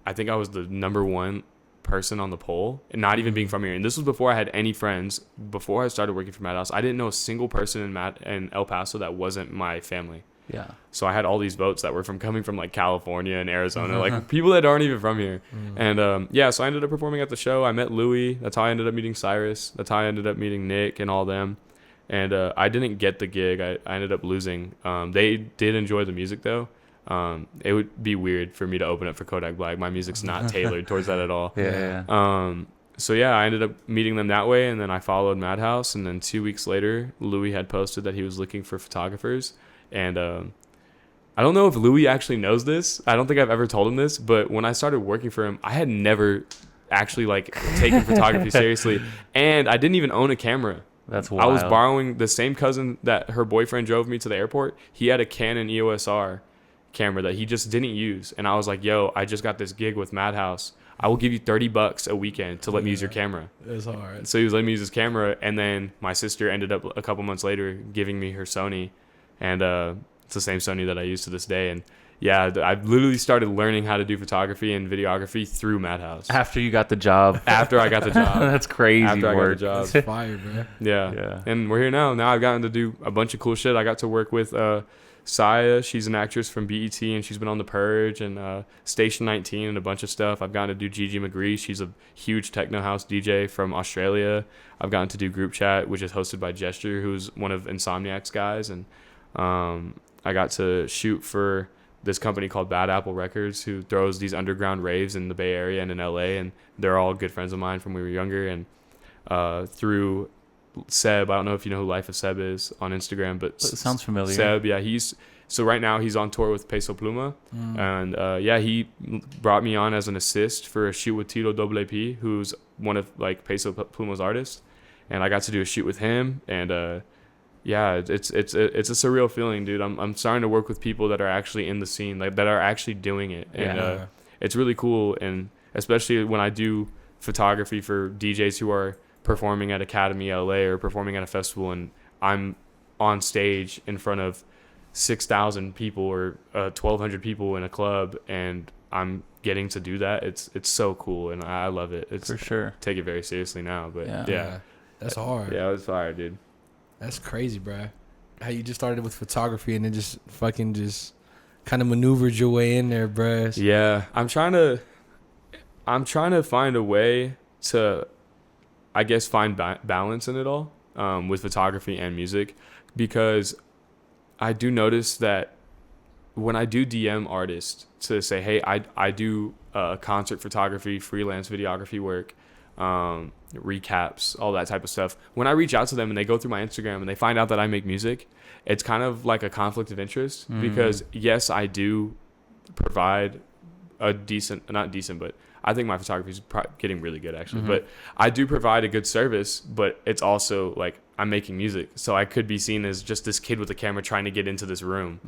I think I was the number one person on the poll, and not even being from here. And this was before I had any friends. Before I started working for Madhouse, I didn't know a single person in El Paso that wasn't my family. Yeah. So I had all these votes that were coming from like California and Arizona, like people that aren't even from here. And yeah, so I ended up performing at the show. I met Louis. That's how I ended up meeting Cyrus. That's how I ended up meeting Nick and all them. And I didn't get the gig. I ended up losing. They did enjoy the music though. It would be weird for me to open up for Kodak Black. My music's not tailored towards that at all. Yeah. So yeah, I ended up meeting them that way, and then I followed Madhouse, and then 2 weeks later, Louis had posted that he was looking for photographers. And I don't know if Louis actually knows this. I don't think I've ever told him this, but when I started working for him, I had never actually like taken photography seriously, and I didn't even own a camera. That's wild. I was borrowing the same cousin that her boyfriend drove me to the airport. He had a Canon EOS R camera that he just didn't use, and I was like, "Yo, I just got this gig with Madhouse. I will give you $30 a weekend to let me use your camera." It's hard. So he was letting me use his camera, and then my sister ended up a couple months later giving me her Sony, and it's the same Sony that I use to this day. And yeah, I literally started learning how to do photography and videography through Madhouse. After you got the job. After I got the job. That's crazy After I got work. the job. That's fire, bro. Yeah. Yeah. And we're here now. Now I've gotten to do a bunch of cool shit. I got to work with Saya. She's an actress from BET, and she's been on The Purge and Station 19 and a bunch of stuff. I've gotten to do Gigi McGree. She's a huge techno house DJ from Australia. I've gotten to do Group Chat, which is hosted by Gesture, who's one of Insomniac's guys. And I got to shoot for this company called Bad Apple Records, who throws these underground raves in the Bay Area and in LA, and they're all good friends of mine from when we were younger. And through Seb, I don't know if you know who Life of Seb is on Instagram, but It sounds familiar. Seb, yeah, so right now he's on tour with Peso Pluma, and yeah, he brought me on as an assist for a shoot with Tito WP, who's one of like Peso Pluma's artists, and I got to do a shoot with him, and yeah, it's a surreal feeling, dude. I'm starting to work with people that are actually in the scene, like that are actually doing it, and it's really cool. And especially when I do photography for DJs who are performing at Academy LA or performing at a festival, and I'm on stage in front of 6,000 people or 1,200 people in a club, and I'm getting to do that. It's so cool, and I love it. It's For sure. take it very seriously now, but yeah, That's hard. yeah, it was fire, dude. That's crazy, bro. How you just started with photography and then just fucking just kind of maneuvered your way in there, bro. Yeah, I'm trying to find a way to, I guess, find balance in it all, with photography and music, because I do notice that when I do DM artists to say, hey, I do concert photography, freelance videography work, recaps, all that type of stuff. When I reach out to them and they go through my Instagram and they find out that I make music, it's kind of like a conflict of interest, because yes, I do provide a not decent, but I think my photography is getting really good actually. But I do provide a good service, but it's also like I'm making music, so I could be seen as just this kid with a camera trying to get into this room.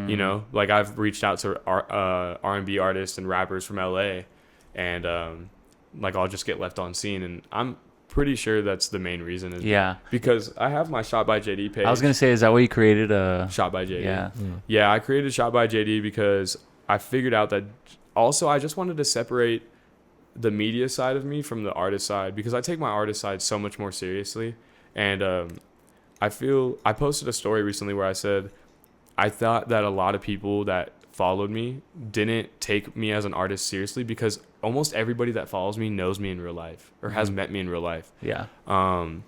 You know, like I've reached out to R&B artists and rappers from LA, and like I'll just get left on scene, and I'm pretty sure that's the main reason. Because I have my Shot by JD page. I was gonna say, is that why you created a Shot by JD? Yeah. Yeah, I created Shot by JD because I figured out that also I just wanted to separate the media side of me from the artist side, because I take my artist side so much more seriously. And I posted a story recently where I said I thought that a lot of people that followed me didn't take me as an artist seriously, because almost everybody that follows me knows me in real life or has met me in real life. Yeah. And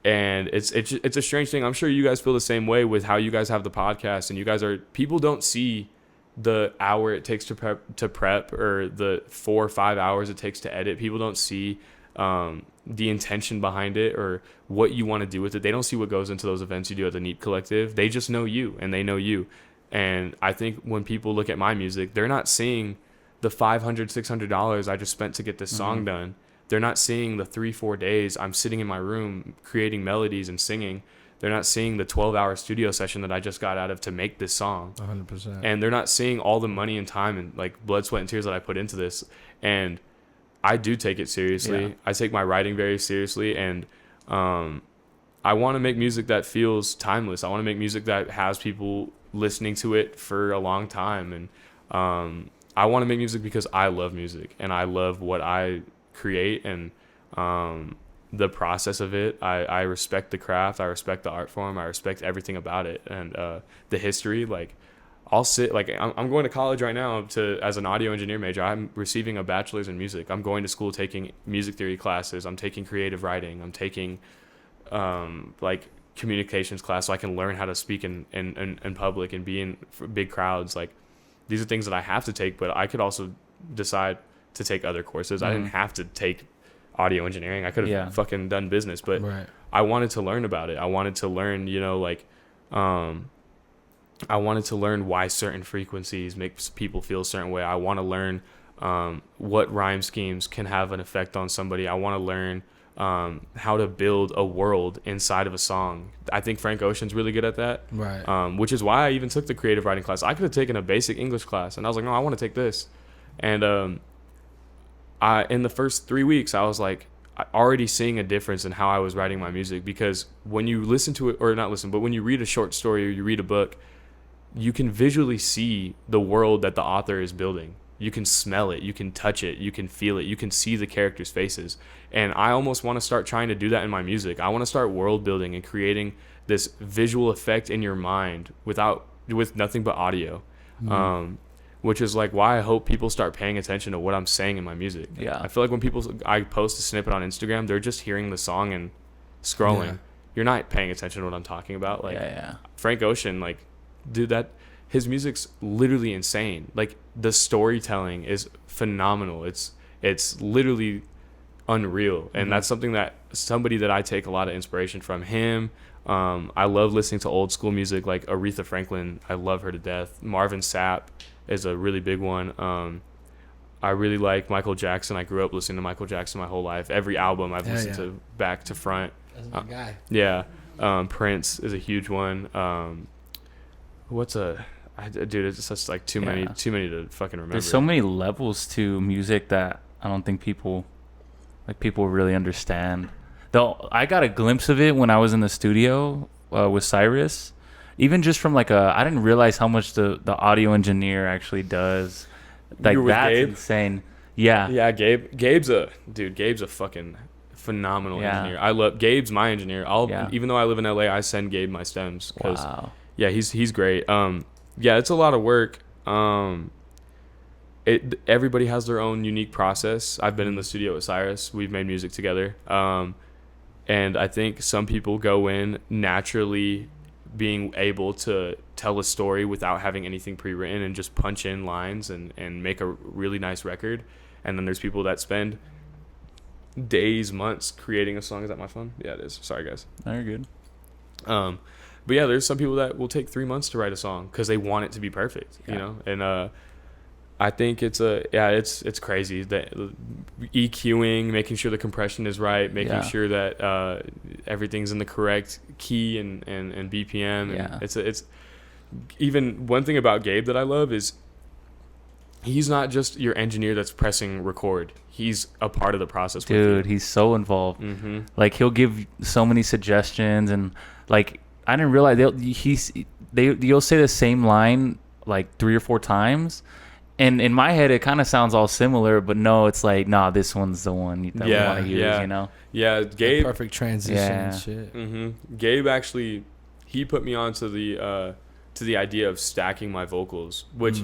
it's a strange thing. I'm sure you guys feel the same way with how you guys have the podcast, and people don't see the hour it takes to prep or the 4 or 5 hours it takes to edit. People don't see the intention behind it or what you want to do with it. They don't see what goes into those events you do at the Neat Collective. They just know you, and they know you. And I think when people look at my music, they're not seeing the $500, $600 I just spent to get this song done. They're not seeing the 3-4 days I'm sitting in my room creating melodies and singing. They're not seeing the 12-hour studio session that I just got out of to make this song. 100%. And they're not seeing all the money and time and like blood, sweat, and tears that I put into this. And I do take it seriously. Yeah. I take my writing very seriously, and I want to make music that feels timeless. I want to make music that has people listening to it for a long time. And I want to make music because I love music and I love what I create, and the process of it. I respect the craft. I respect the art form. I respect everything about it, and the history. Like, I'll sit, like, I'm going to college right now as an audio engineer major. I'm receiving a bachelor's in music. I'm going to school taking music theory classes. I'm taking creative writing. I'm taking like communications class so I can learn how to speak in public and be in big crowds. Like, these are things that I have to take, but I could also decide to take other courses. I didn't have to take audio engineering. I could have fucking done business, but I wanted to learn about it. I wanted to learn, like, I wanted to learn why certain frequencies make people feel a certain way. I want to learn what rhyme schemes can have an effect on somebody. I want to learn how to build a world inside of a song. I think Frank Ocean's really good at that. Right. Which is why I even took the creative writing class. I could have taken a basic English class, and I was like, no, I want to take this. And in the first 3 weeks, I was like, already seeing a difference in how I was writing my music, because when you listen to it, or not listen, but when you read a short story or you read a book, you can visually see the world that the author is building. You can smell it, you can touch it, you can feel it, you can see the characters' faces. And I almost want to start trying to do that in my music. I want to start world building and creating this visual effect in your mind with nothing but audio. Which is like why I hope people start paying attention to what I'm saying in my music. Yeah. I feel like when I post a snippet on Instagram, they're just hearing the song and scrolling. Yeah. You're not paying attention to what I'm talking about. Like, yeah. Frank Ocean, like, dude, his music's literally insane. Like, the storytelling is phenomenal. It's literally unreal. And that's somebody that I take a lot of inspiration from. Him. I love listening to old school music like Aretha Franklin. I love her to death. Marvin Sapp is a really big one. I really like Michael Jackson. I grew up listening to Michael Jackson my whole life. Every album I've listened to back to front. That's my guy. Yeah. Prince is a huge one. Dude, it's just like too many to fucking remember. There's so many levels to music that I don't think people really understand. Though I got a glimpse of it when I was in the studio with Cyrus. Even just from like I didn't realize how much the audio engineer actually does. Like, you were with that's Gabe? insane. Yeah. Yeah, Gabe's a fucking phenomenal engineer. I love Gabe's my engineer. Even though I live in LA, I send Gabe my stems. Wow. Yeah, he's great. Yeah, it's a lot of work. Everybody has their own unique process. I've been in the studio with Cyrus. We've made music together. And I think some people go in naturally being able to tell a story without having anything pre-written and just punch in lines and make a really nice record. And then there's people that spend days, months creating a song. Is that my phone? Yeah, it is. Sorry, guys. No, you're good. But yeah, there's some people that will take 3 months to write a song because they want it to be perfect, you know? And I think it's crazy that EQing, making sure the compression is right, making sure that everything's in the correct key and BPM. And it's even one thing about Gabe that I love is he's not just your engineer that's pressing record. He's a part of the process. Dude, he's so involved. Mm-hmm. Like, he'll give so many suggestions, and like, I didn't realize you'll say the same line like 3 or 4 times. And in my head, it kind of sounds all similar, but no, it's like, nah, this one's the one that we want to use, you know? Yeah, Gabe. The perfect transition and shit. Mm-hmm. Gabe actually, he put me on to the idea of stacking my vocals, which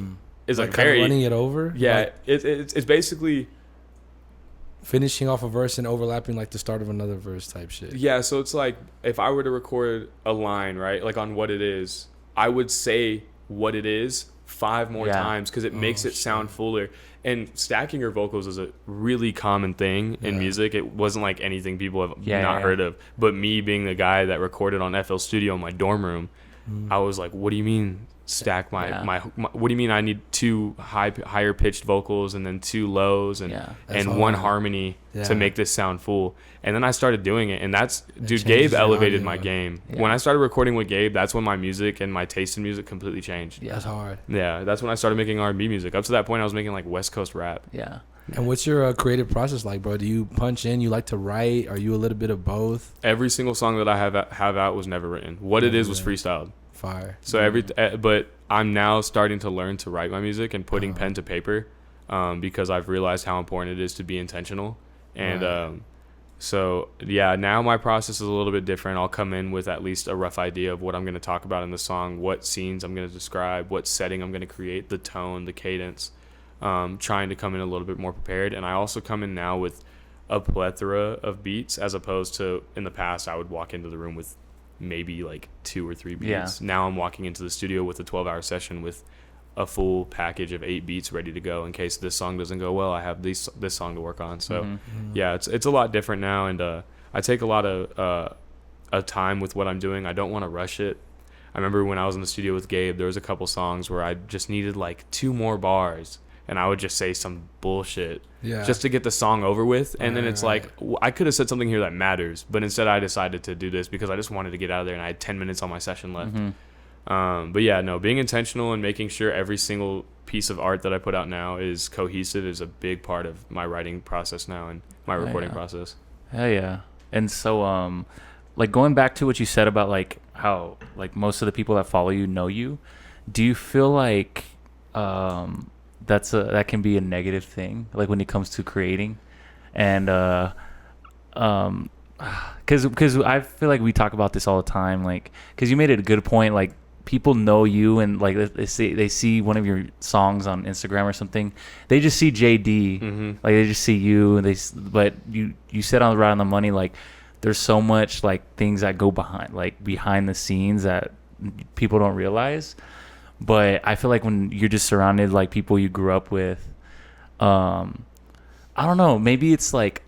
is like kind very of running it over. Yeah, like it's basically finishing off a verse and overlapping like the start of another verse type shit. Yeah, so it's like if I were to record a line, right, like on What It Is, I would say what it is 5 more times because it makes it sound fuller. And stacking your vocals is a really common thing in music. It wasn't like anything people have not heard of. But me being the guy that recorded on FL Studio in my dorm room, I was like, what do you mean stack my what do you mean I need two higher pitched vocals and then two lows and one harmony to make this sound full? And then I started doing it, and dude, Gabe elevated my game. When I started recording with Gabe, that's when my music and my taste in music completely changed. That's hard. Yeah, that's when I started making R&B music. Up to that point, I was making like West Coast rap. Yeah. And what's your creative process like, bro? Do you punch in? You like to write? Are you a little bit of both? Every single song that I have out was never written. What it is was freestyled. Fire. So but I'm now starting to learn to write my music and putting pen to paper, because I've realized how important it is to be intentional. And so yeah, now my process is a little bit different. I'll come in with at least a rough idea of what I'm going to talk about in the song, what scenes I'm going to describe, what setting I'm going to create, the tone, the cadence. Trying to come in a little bit more prepared. And I also come in now with a plethora of beats, as opposed to in the past I would walk into the room with maybe like 2 or 3 beats. Yeah. Now I'm walking into the studio with a 12-hour session with a full package of 8 beats ready to go in case this song doesn't go well. I have this song to work on. So yeah, it's a lot different now, and I take a lot of time with what I'm doing. I don't want to rush it. I remember when I was in the studio with Gabe, there was a couple songs where I just needed like 2 more bars, and I would just say some bullshit just to get the song over with. And then it's like, I could have said something here that matters, but instead I decided to do this because I just wanted to get out of there, and I had 10 minutes on my session left. But yeah, no, being intentional and making sure every single piece of art that I put out now is cohesive is a big part of my writing process now and my recording process. Hell yeah. And so, like, going back to what you said about like how like most of the people that follow you know you, do you feel like that can be a negative thing, like when it comes to creating? And because I feel like we talk about this all the time, like, because you made it a good point, like people know you, and like they see one of your songs on Instagram or something, they just see JD, like they just see you, and but you said right on the money, like there's so much like things that go behind the scenes that people don't realize. But I feel like when you're just surrounded like people you grew up with, I don't know, maybe it's like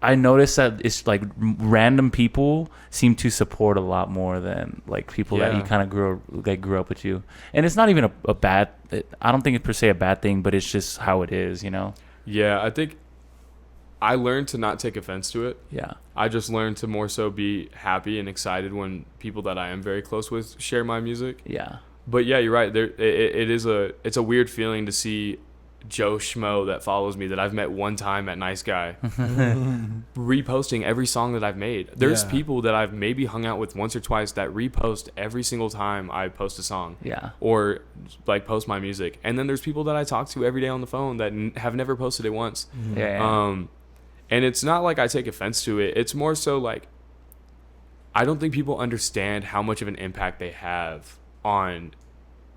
I noticed that it's like random people seem to support a lot more than like people that you kind of grew up with you. And it's not even a bad, I don't think it's per se a bad thing, but it's just how it is, you know? Yeah, I think I learned to not take offense to it. Yeah. I just learned to more so be happy and excited when people that I am very close with share my music. Yeah. But yeah, you're right. It's a weird feeling to see Joe Schmo that follows me that I've met one time at Nice Guy reposting every song that I've made. There's people that I've maybe hung out with once or twice that repost every single time I post a song. Yeah. Or like post my music. And then there's people that I talk to every day on the phone that have never posted it once. Yeah. And it's not like I take offense to it. It's more so like I don't think people understand how much of an impact they have on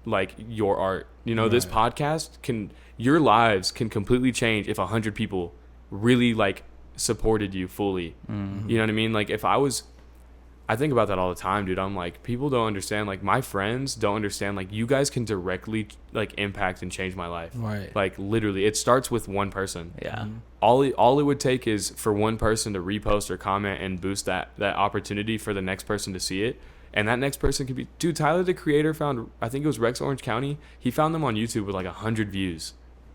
like your art. You know, this podcast your lives can completely change if 100 people really like supported you fully. You know what I mean? Like I think about that all the time, dude. I'm like, people don't understand, like my friends don't understand, like you guys can directly like impact and change my life. Right. Like literally it starts with one person. Yeah. All it would take is for one person to repost or comment and boost that opportunity for the next person to see it. And that next person could be, dude, Tyler the Creator found, I think it was Rex Orange County. He found them on YouTube with like 100 views.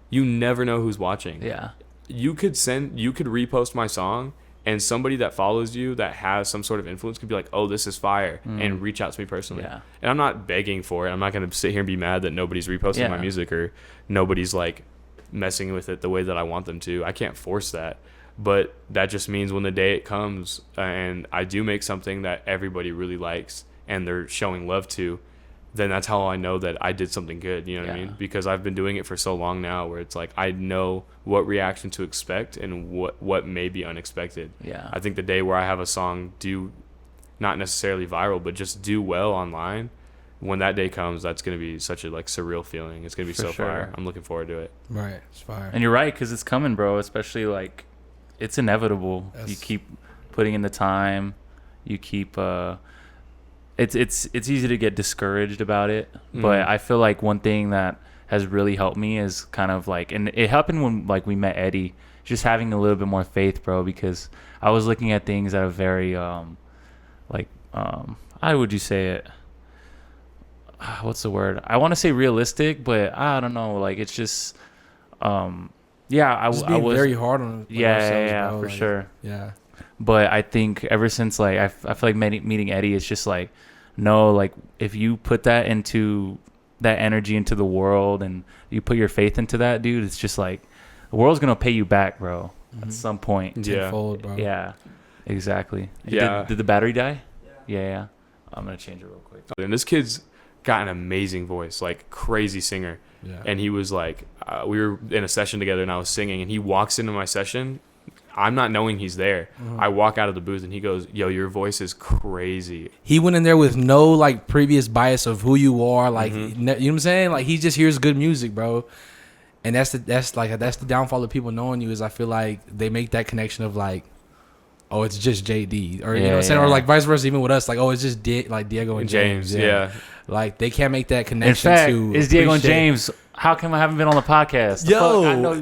You never know who's watching. Yeah. You could repost my song, and somebody that follows you that has some sort of influence could be like, oh, this is fire, and reach out to me personally. Yeah. And I'm not begging for it. I'm not going to sit here and be mad that nobody's reposting my music or nobody's like messing with it the way that I want them to. I can't force that. But that just means when the day it comes and I do make something that everybody really likes and they're showing love to, then that's how I know that I did something good. You know what I mean? Because I've been doing it for so long now where it's like I know what reaction to expect and what may be unexpected. Yeah. I think the day where I have a song do not necessarily viral, but just do well online, when that day comes, that's going to be such a like surreal feeling. It's going to be so fire. I'm looking forward to it. Right. It's fire. And you're right, because it's coming, bro. Especially like it's inevitable. You keep putting in the time. You keep it's easy to get discouraged about it, but I feel like one thing that has really helped me is kind of like, and it happened when like we met Eddie, just having a little bit more faith, bro, because I was looking at things at a very how would you say it, what's the word? I want to say realistic, but I don't know. Like it's just, yeah, Just I being was very hard on yeah, ourselves, yeah, bro. for Like, sure. Yeah. But I think ever since like I feel like meeting Eddie, it's just like no, like if you put that into that energy into the world and you put your faith into that, dude, it's just like the world's gonna pay you back, bro, at some point. Yeah. Tenfold, bro. Yeah, exactly. Yeah. Did the battery die? Yeah. I'm gonna change it real quick. And this kid's got an amazing voice, like crazy singer. Yeah. And he was like, we were in a session together and I was singing and he walks into my session. I'm not knowing he's there. I walk out of the booth and he goes, yo, your voice is crazy. He went in there with no like previous bias of who you are, like you know what I'm saying? Like he just hears good music, bro. And that's the downfall of people knowing you is I feel like they make that connection of like, oh, it's just JD, or you know what I'm saying, or like vice versa, even with us, like, oh, it's just Diego and James. Yeah. Like they can't make that In connection. fact, to it's Diego and appreciate- James. How come I haven't been on the podcast? The Yo. fuck? I know.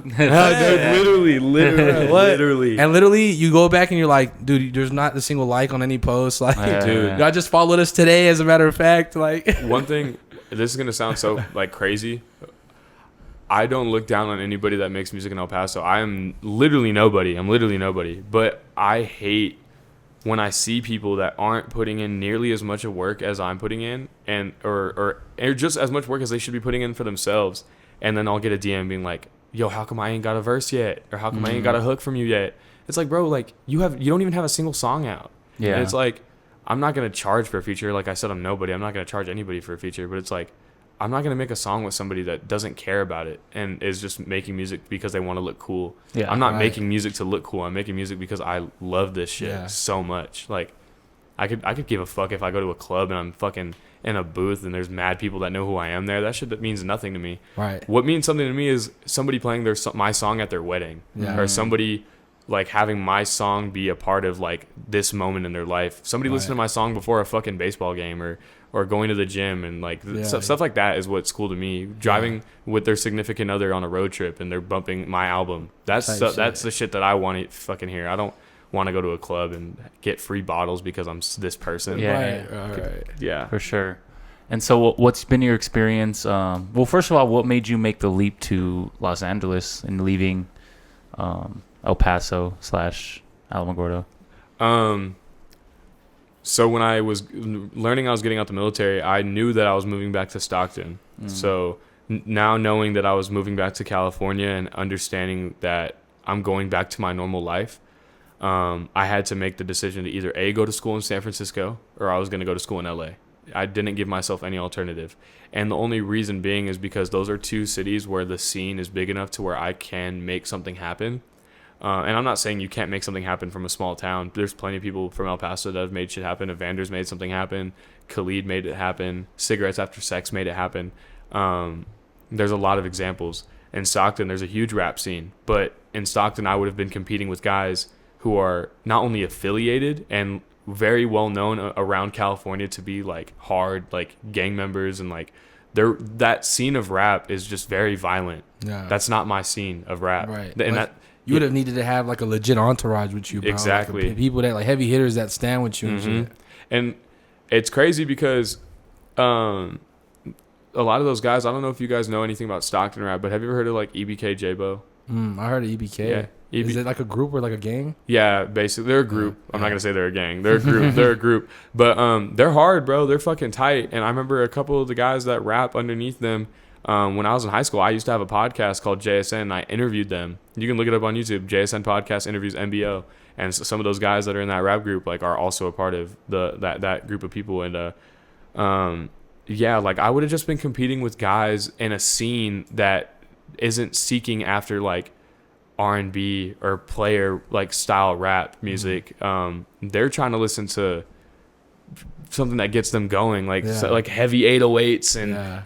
Literally. And literally, you go back and you're like, dude, there's not a single like on any post. Like, Yeah. Dude. y'all just followed us today, as a matter of fact. Like, One thing, this is going to sound so like crazy. I don't look down on anybody that makes music in El Paso. I am literally nobody. But I hate when I see people that aren't putting in nearly as much of work as I'm putting in, and or just as much work as they should be putting in for themselves. And then I'll get a DM being like, "Yo, how come I ain't got a verse yet? Or how come I ain't got a hook from you yet?" It's like, bro, like you don't even have a single song out. Yeah. And it's like, I'm not gonna charge for a feature. Like I said, I'm nobody. I'm not gonna charge anybody for a feature. But it's like, I'm not gonna make a song with somebody that doesn't care about it and is just making music because they want to look cool. Yeah, I'm not right. making music to look cool. I'm making music because I love this shit Yeah. so much. Like, I could give a fuck if I go to a club and I'm fucking in a booth and there's mad people that know who I am there. That shit that means nothing to me. right. What means something to me is somebody playing my song at their wedding, Yeah. or somebody like having my song be a part of like this moment in their life. Somebody Right. listening to my song before a fucking baseball game or going to the gym, and like Yeah. stuff like that is what's cool to me. Driving with their significant other on a road trip and they're bumping my album. That's Type that's shit. the shit that I want to fucking hear. I don't want to go to a club and get free bottles because I'm this person. Yeah. Right. Yeah. For sure. And so, what's been your experience? Well, first of all, what made you make the leap to Los Angeles and leaving El Paso / Alamogordo? So when I was learning I was getting out the military, I knew that I was moving back to Stockton. So now knowing that I was moving back to California and understanding that I'm going back to my normal life, I had to make the decision to either A, go to school in San Francisco, or I was going to go to school in LA. I didn't give myself any alternative. And the only reason being is because those are two cities where the scene is big enough to where I can make something happen. And I'm not saying you can't make something happen from a small town. There's plenty of people from El Paso that have made shit happen. Evander's made something happen. Khalid made it happen. Cigarettes After Sex made it happen. There's a lot of examples. In Stockton, there's a huge rap scene. But in Stockton, I would have been competing with guys who are not only affiliated and very well known around California to be like hard, like gang members, and like that scene of rap is just very violent. Yeah. That's not my scene of rap. Right. And Like, you would have needed to have like a legit entourage with you, bro. Exactly. Like, people that like heavy hitters that stand with you and shit. And it's crazy because a lot of those guys, I don't know if you guys know anything about Stockton rap, but have you ever heard of like EBK J-Bo? I heard of EBK. Yeah. Is it like a group or like a gang? Yeah, basically they're a group. I'm not gonna say they're a gang. They're a group. They're a group. But they're hard, bro. They're fucking tight. And I remember a couple of the guys that rap underneath them. When I was in high school, I used to have a podcast called JSN. And I interviewed them. You can look it up on YouTube. JSN podcast interviews MBO. And so some of those guys that are in that rap group like are also a part of that group of people. And yeah, like I would have just been competing with guys in a scene that isn't seeking after like R&B or player like style rap music. They're trying to listen to something that gets them going, like like heavy 808s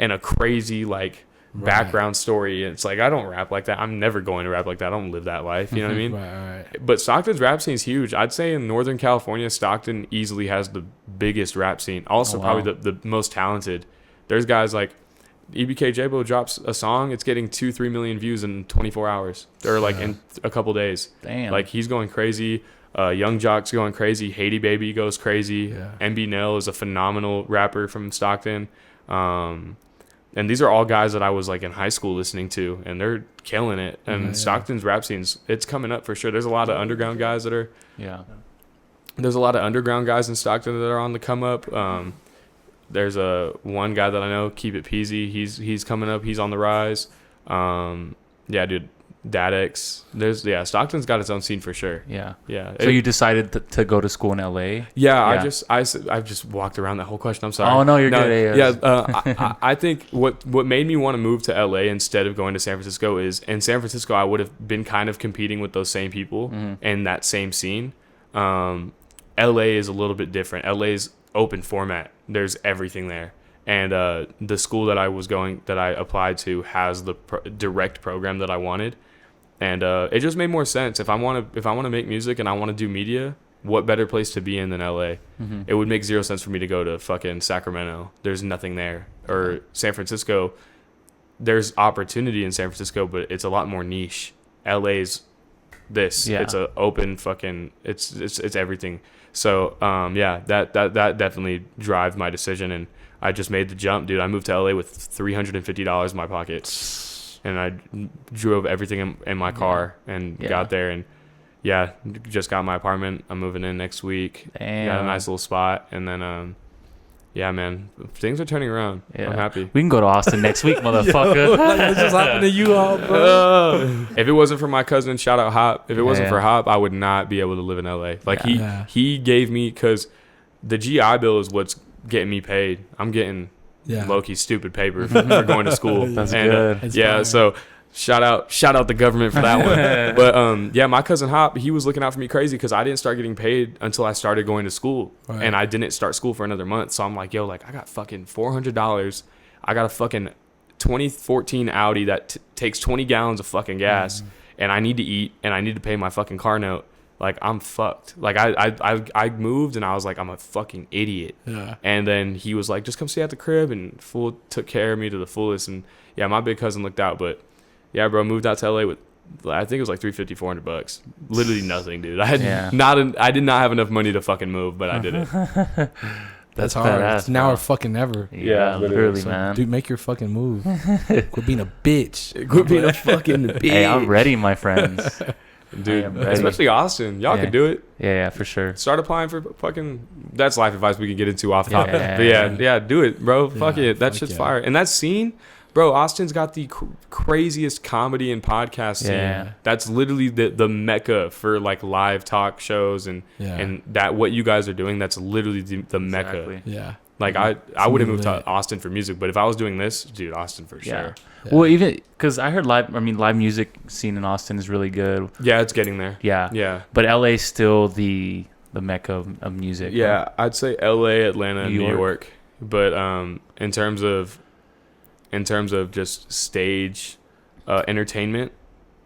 and a crazy like background story. And it's like I don't rap like that. I'm never going to rap like that. I don't live that life. You know what I mean? Right. But Stockton's rap scene is huge. I'd say in Northern California, Stockton easily has the biggest rap scene. Also, probably the most talented. There's guys like EBK J-Bo drops a song, it's getting 2-3 million views in 24 hours or like in a couple days. Damn. Like he's going crazy. Young Jock's going crazy. Haiti Baby goes crazy. Yeah. MB Nell is a phenomenal rapper from Stockton. And these are all guys that I was like in high school listening to, and they're killing it. And Yeah. Stockton's rap scene's, it's coming up for sure. There's a lot of underground guys that are, Yeah. there's a lot of underground guys in Stockton that are on the come up. There's one guy that I know, Keep It Peasy. He's coming up. He's on the rise. Yeah, dude, Dadex. Stockton's got its own scene for sure. Yeah. Yeah. So you decided to go to school in LA? Yeah, Yeah. I've just walked around that whole question. I'm sorry. Oh, no, you're good. Yeah, I think what made me want to move to LA instead of going to San Francisco is, in San Francisco I would have been kind of competing with those same people in that same scene. LA is a little bit different. LA's open format. There's everything there. And the school that I applied to has the direct program that I wanted. And it just made more sense. If I want to make music and I want to do media, what better place to be in than LA? It would make zero sense for me to go to fucking Sacramento. There's nothing there. Or San Francisco. There's opportunity in San Francisco, but it's a lot more niche. LA's this. Yeah. It's a open fucking. It's everything. So yeah, that definitely drive my decision, and I just made the jump, dude. I moved to LA with $350 in my pocket, and I drove everything in my car and got there, and yeah, just got my apartment. I'm moving in next week. Damn. Got a nice little spot, and then yeah, man, things are turning around. Yeah. I'm happy. We can go to Austin next week, motherfucker. Like, what just happened to you all, bro? If it wasn't for my cousin, shout out Hop. If it wasn't Yeah. for Hop, I would not be able to live in LA. Like Yeah. he gave me, because the GI Bill is what's getting me paid. I'm getting Yeah. low-key stupid paper for going to school. That's and, good. It's yeah, fire. so shout out the government for that one. But yeah, my cousin Hop, he was looking out for me crazy because I didn't start getting paid until I started going to school. Right. And I didn't start school for another month. So I'm like, yo, like I got fucking $400. I got a fucking 2014 Audi that takes 20 gallons of fucking gas, and I need to eat and I need to pay my fucking car note. Like I'm fucked. Like I moved and I was like, I'm a fucking idiot. Yeah. And then he was like, just come stay at the crib, and fool took care of me to the fullest. And yeah, my big cousin looked out. But yeah, bro, moved out to LA with, I think it was like $350, $400. Literally nothing, dude. I did not have enough money to fucking move, but I did it. That's hard. badass, It's now bro. or fucking never. Yeah, literally, So, man. dude, make your fucking move. Quit being a bitch. Quit being a fucking bitch. Hey, I'm ready, my friends. Dude, I am ready. especially Austin. Y'all Yeah. could do it. Yeah, for sure. Start applying for fucking. That's life advice we can get into off topic. Yeah. But yeah, do it, bro. Fuck Yeah, it. That fuck shit's yeah. fire. And that scene, bro. Austin's got the craziest comedy and podcast scene. Yeah. That's literally the mecca for like live talk shows and Yeah. and that what you guys are doing. That's literally the mecca. Exactly. Yeah. Like I would have moved lit. to Austin for music, but if I was doing this, dude, Austin for Yeah. sure. Yeah. Well, even because I heard live music scene in Austin is really good. Yeah, it's getting there. Yeah. Yeah. But LA's still the mecca of music. Yeah, I'd say L.A., Atlanta, and New New York. But in terms of just stage entertainment,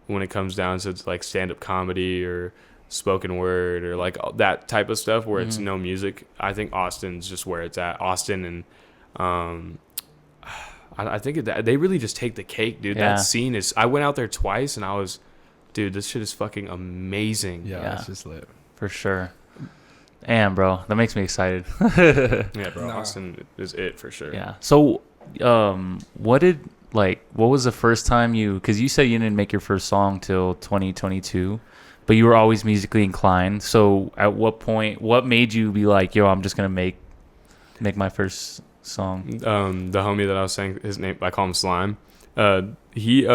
when it comes down to like stand-up comedy or spoken word or like all that type of stuff where it's no music, I think Austin's just where it's at. Austin and I think they really just take the cake, dude. Yeah. That scene is. I went out there twice and I was, dude, this shit is fucking amazing. Yeah. Yeah. It's just lit. For sure. Damn, bro. That makes me excited. Yeah, bro. Nah. Austin is it for sure. Yeah. So, what was the first time because you said you didn't make your first song till 2022, but you were always musically inclined. So at what point, what made you be like, yo, I'm just going to make my first song? The homie that I was saying, his name, I call him Slime. He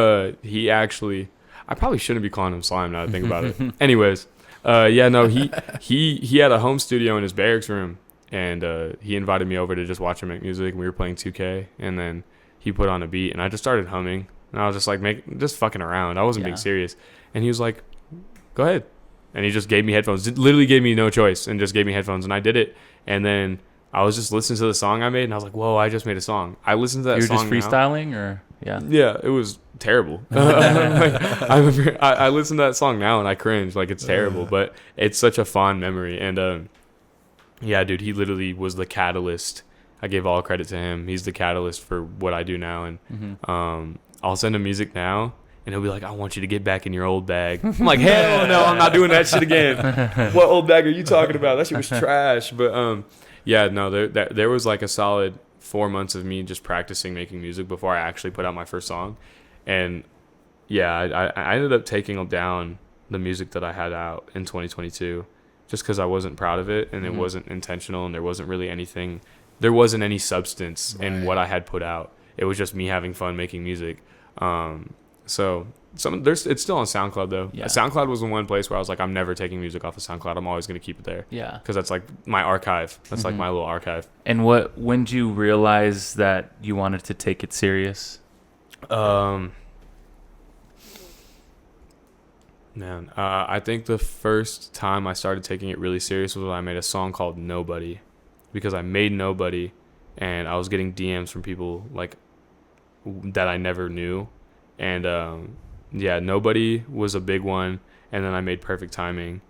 actually, I probably shouldn't be calling him Slime now that I think about it. Anyways, yeah, no, he had a home studio in his barracks room, and he invited me over to just watch him make music. And we were playing 2K, and then he put on a beat, and I just started humming, and I was just like just fucking around. I wasn't being Yeah. serious, and he was like, "Go ahead," and he just gave me headphones. Literally gave me no choice, and just gave me headphones, and I did it, and then I was just listening to the song I made, and I was like, "Whoa, I just made a song." I listened to that You were song just now. freestyling, or yeah? Yeah, it was terrible. I remember I listened to that song now and I cringe, like it's terrible, but it's such a fond memory. And yeah, dude, he literally was the catalyst. I gave all credit to him. He's the catalyst for what I do now. And I'll send him music now, and he'll be like, "I want you to get back in your old bag." I'm like, "Hell no, I'm not doing that shit again." What old bag are you talking about? That shit was trash. But yeah, no, there was like a solid 4 months of me just practicing making music before I actually put out my first song. And yeah, I ended up taking down the music that I had out in 2022 just because I wasn't proud of it, and it wasn't intentional, and there wasn't any substance in what I had put out. It was just me having fun making music. So it's still on SoundCloud though. Yeah. SoundCloud was the one place where I was like, I'm never taking music off of SoundCloud. I'm always going to keep it there. Yeah. Because that's like my archive. That's like my little archive. And when did you realize that you wanted to take it serious? Man, I think the first time I started taking it really serious was when I made a song called Nobody, because I made Nobody, and I was getting DMs from people like that I never knew, and yeah, Nobody was a big one, and then I made Perfect Timing,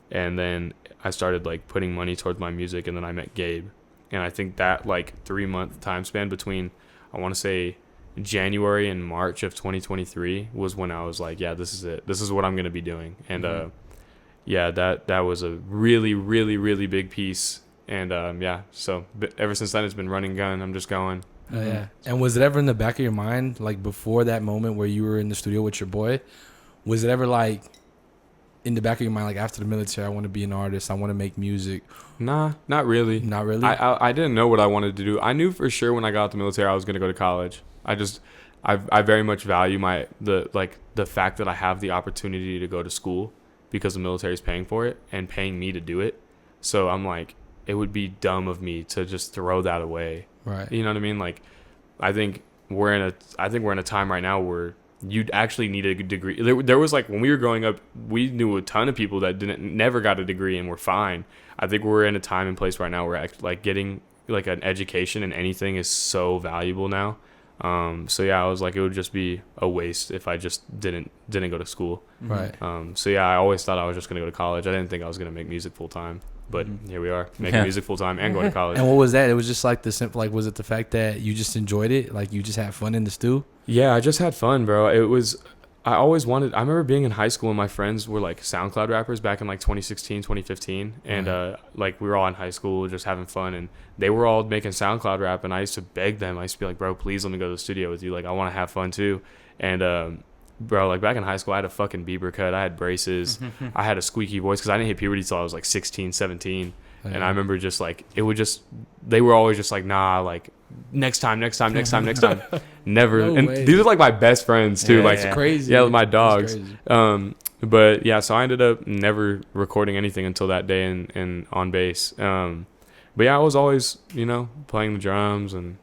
and then I started like putting money towards my music, and then I met Gabe, and I think that like 3-month time span between, I want to say, January and March of 2023 was when I was like, yeah, this is it. This is what I'm going to be doing. And yeah, that was a really, really, really big piece. And yeah, so ever since then, it's been running gun. I'm just going. Oh, yeah. And was it ever in the back of your mind, like before that moment where you were in the studio with your boy, was it ever like in the back of your mind, like after the military, I want to be an artist, I want to make music? Nah, not really. Not really? I didn't know what I wanted to do. I knew for sure when I got out the military I was going to go to college. I very much value the fact that I have the opportunity to go to school because the military is paying for it and paying me to do it. So I'm like, it would be dumb of me to just throw that away. Right. You know what I mean? Like, I think we're in a time right now where you'd actually need a degree. There was like, when we were growing up, we knew a ton of people that never got a degree and were fine. I think we're in a time and place right now where like getting like an education in anything is so valuable now. So yeah, I was like, it would just be a waste if I just didn't go to school. Right. So yeah, I always thought I was just gonna go to college. I didn't think I was gonna make music full time, but here we are, making music full time and going to college. And what was that? It was just like the simple, like, was it the fact that you just enjoyed it? Like you just had fun in the stew? Yeah, I just had fun, bro. I remember being in high school and my friends were like SoundCloud rappers back in like 2016, 2015. And like we were all in high school just having fun, and they were all making SoundCloud rap, and I used to beg them. I used to be like, bro, please let me go to the studio with you. Like, I want to have fun too. And bro, like back in high school, I had a fucking Bieber cut. I had braces. I had a squeaky voice because I didn't hit puberty till I was like 16, 17. And I remember just like, they were always just like, nah, like next time. Never. No and way. these are like my best friends too. Yeah, like, It's crazy. yeah, my dogs. That's But yeah, so I ended up never recording anything until that day in on bass. But yeah, I was always, playing the drums, and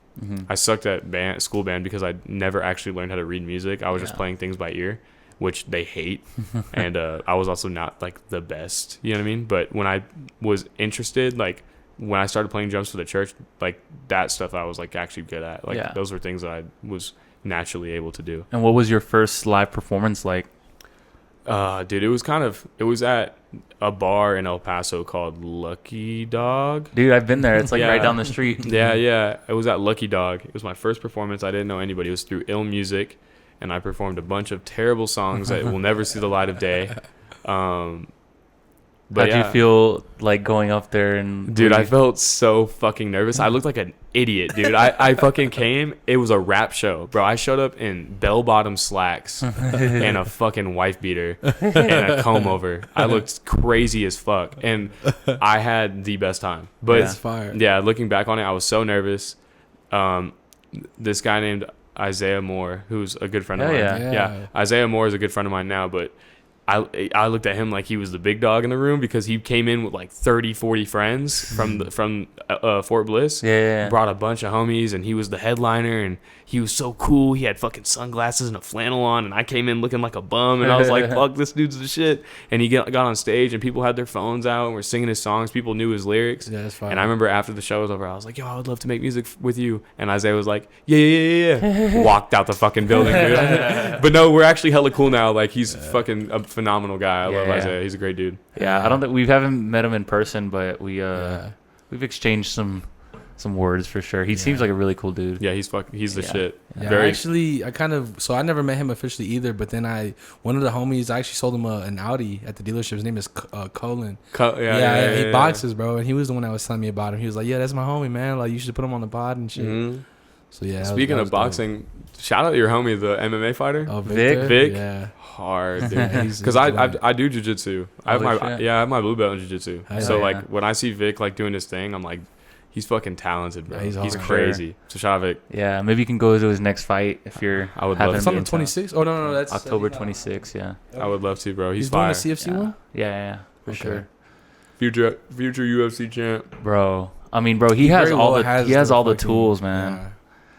I sucked at school band because I never actually learned how to read music. I was just playing things by ear, which they hate. And I was also not like the best, you know what I mean? But when I was interested, like when I started playing drums for the church, like that stuff I was like actually good at. Like those were things that I was naturally able to do. And what was your first live performance like? Dude, it was at a bar in El Paso called Lucky Dog. Dude, I've been there. It's like right down the street. Yeah. It was at Lucky Dog. It was my first performance. I didn't know anybody. It was through Ill Music, and I performed a bunch of terrible songs that will never see the light of day. But How'd you feel like going up there and... Dude, I felt so fucking nervous. I looked like an idiot, dude. I fucking came. It was a rap show, bro. I showed up in bell-bottom slacks and a fucking wife beater and a comb over. I looked crazy as fuck, and I had the best time. But That's fire. yeah, looking back on it, I was so nervous. This guy named Isaiah Moore, who's a good friend of mine. Yeah. Isaiah Moore is a good friend of mine now, but I looked at him like he was the big dog in the room because he came in with like 30, 40 friends from Fort Bliss. Yeah. Brought a bunch of homies, and he was the headliner, and he was so cool. He had fucking sunglasses and a flannel on, and I came in looking like a bum, and I was like, fuck, this dude's the shit. And he got on stage, and people had their phones out and were singing his songs. People knew his lyrics. Yeah, that's fire. And I remember after the show was over, I was like, yo, I would love to make music with you. And Isaiah was like, yeah. Walked out the fucking building, dude. But no, we're actually hella cool now. Like, he's fucking a phenomenal guy. I love Isaiah. He's a great dude. Yeah, I don't think we haven't met him in person, but we've exchanged some some words for sure. He seems like a really cool dude. Yeah, he's the shit. Yeah, Very. I never met him officially either, but then one of the homies, I actually sold him an Audi at the dealership. His name is Colin. He boxes, bro, and he was the one that was telling me about him. He was like, yeah, that's my homie, man. Like, you should put him on the pod and shit. Mm-hmm. So yeah. Speaking of boxing, shout out your homie, the MMA fighter. Oh, Vic. Yeah. Hard, dude. Because I do jiu-jitsu. I have my blue belt in jiu-jitsu. So like when I see Vic like doing his thing, I'm like, he's fucking talented, bro. Yeah, he's crazy. Sure. So shout out Vic. Yeah, maybe you can go to his next fight if you're. I would love to. It's on the 26th. Oh no, that's October 26th. Yeah. I would love to, bro. He's doing fire. the CFC one. Yeah, for sure. Future UFC champ, bro. I mean, bro, he has all the tools, man. Yeah.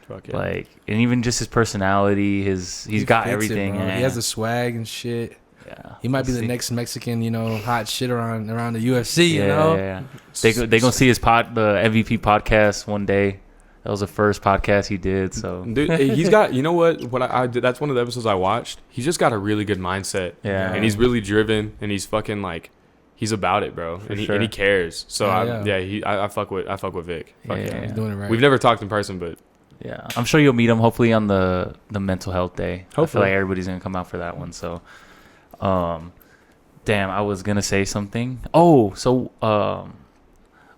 Fuck yeah. Like, and even just his personality, he's got everything. He has the swag and shit. Yeah, he might be the next Mexican, hot shit around the UFC. Yeah. They gonna see his the MVP podcast one day. That was the first podcast he did. So, dude, he's got. You know what I did? That's one of the episodes I watched. He's just got a really good mindset. Yeah, and he's really driven, and he's fucking like. He's about it, bro, and he cares. So I fuck with Vic. He's doing it right. We've never talked in person, but yeah, I'm sure you'll meet him. Hopefully on the mental health day. Hopefully. I feel like everybody's gonna come out for that one. So, damn, I was gonna say something. Oh, so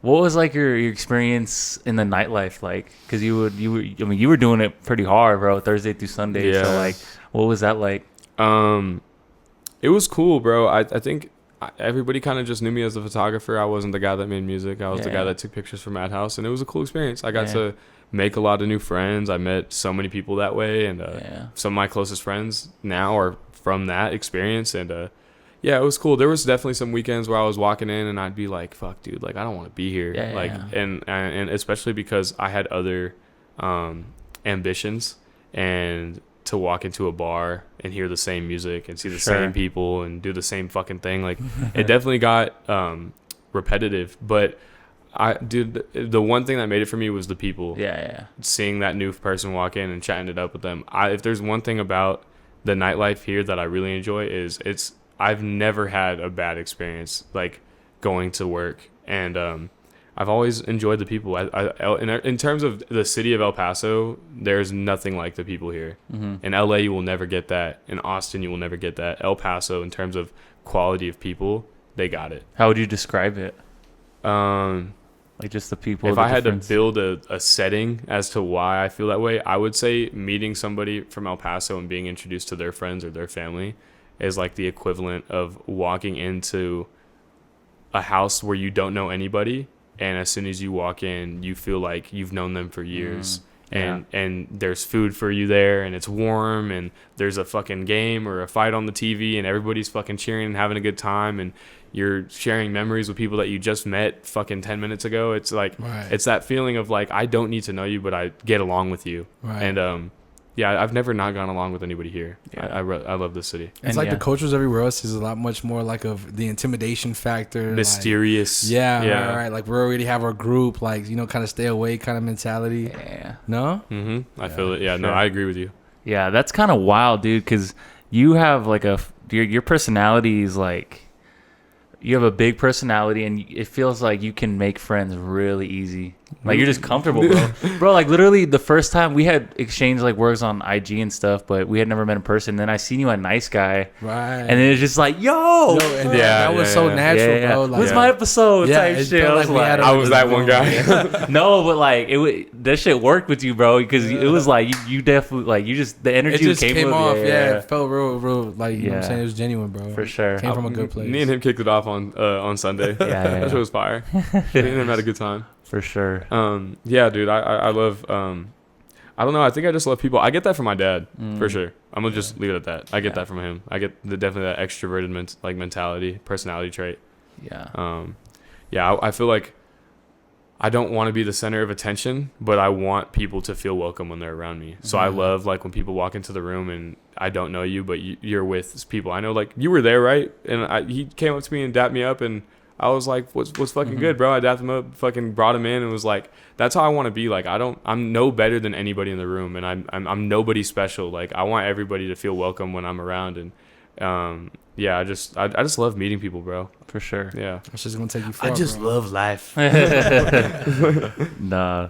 what was like your experience in the nightlife like? Because you were doing it pretty hard, bro, Thursday through Sunday. Yeah. So like, what was that like? It was cool, bro. I think. Everybody kind of just knew me as a photographer. I wasn't the guy that made music. I was the guy that took pictures for Madhouse, and it was a cool experience. I got to make a lot of new friends. I met so many people that way, and some of my closest friends now are from that experience. And it was cool. There was definitely some weekends where I was walking in, and I'd be like, "Fuck, dude! Like, I don't want to be here." And especially because I had other ambitions and. To walk into a bar and hear the same music and see the same people and do the same fucking thing, like it definitely got repetitive. But the one thing that made it for me was the people. Seeing that new person walk in and chatting it up with them. If there's one thing about the nightlife here that I really enjoy is I've never had a bad experience like going to work, and I've always enjoyed the people. In terms of the city of El Paso, there's nothing like the people here. Mm-hmm. In LA, you will never get that. In Austin, you will never get that. El Paso, in terms of quality of people, they got it. How would you describe it? Like just the people. If I had to build a setting as to why I feel that way, I would say meeting somebody from El Paso and being introduced to their friends or their family is like the equivalent of walking into a house where you don't know anybody. And as soon as you walk in, you feel like you've known them for years. And there's food for you there, and it's warm, and there's a fucking game or a fight on the TV, and everybody's fucking cheering and having a good time, and you're sharing memories with people that you just met fucking 10 minutes ago. It's like, it's that feeling of like, I don't need to know you, but I get along with you. Right. And I've never not gone along with anybody here. I love this city. It's like the cultures everywhere else is a lot much more like of the intimidation factor. Mysterious. Like, right. Like we already have our group, like, kind of stay away kind of mentality. Yeah. No? Mm-hmm. I feel it. Yeah, sure. No, I agree with you. Yeah, that's kind of wild, dude, because you have like your personality is like, you have a big personality, and it feels like you can make friends really easy. Like, you're just comfortable, bro. Bro, like, literally, the first time we had exchanged, like, words on IG and stuff, but we had never met in person. Then I seen you at Nice Guy. Right. And then it's just like, yo! That was so natural, bro. Like, what's my episode? Type shit. I was that one guy. No, but, like, that shit worked with you, bro, because it was like, you definitely, like, you just, the energy just came off. It felt real, like, you know what I'm saying? It was genuine, bro. For sure. Came from a good place. Me and him kicked it off on Sunday. That shit was fire. Me and him had a good time. For sure. Dude, I love I don't know, I think I just love people. I get that from my dad, for sure. I'm gonna just leave it at that. I get that from him. I get definitely that extroverted mentality, personality trait. I feel like I don't want to be the center of attention, but I want people to feel welcome when they're around me. So I love like when people walk into the room and I don't know you, but you're with people. I know, like, you were there, right? And he came up to me and dapped me up, and I was like, what's fucking good, bro? I dapped him up, fucking brought him in, and was like, that's how I want to be. Like, I'm no better than anybody in the room, and I'm nobody special. Like, I want everybody to feel welcome when I'm around, and yeah, I just love meeting people, bro. For sure. Yeah. It's just gonna take you far. bro. love life. Nah.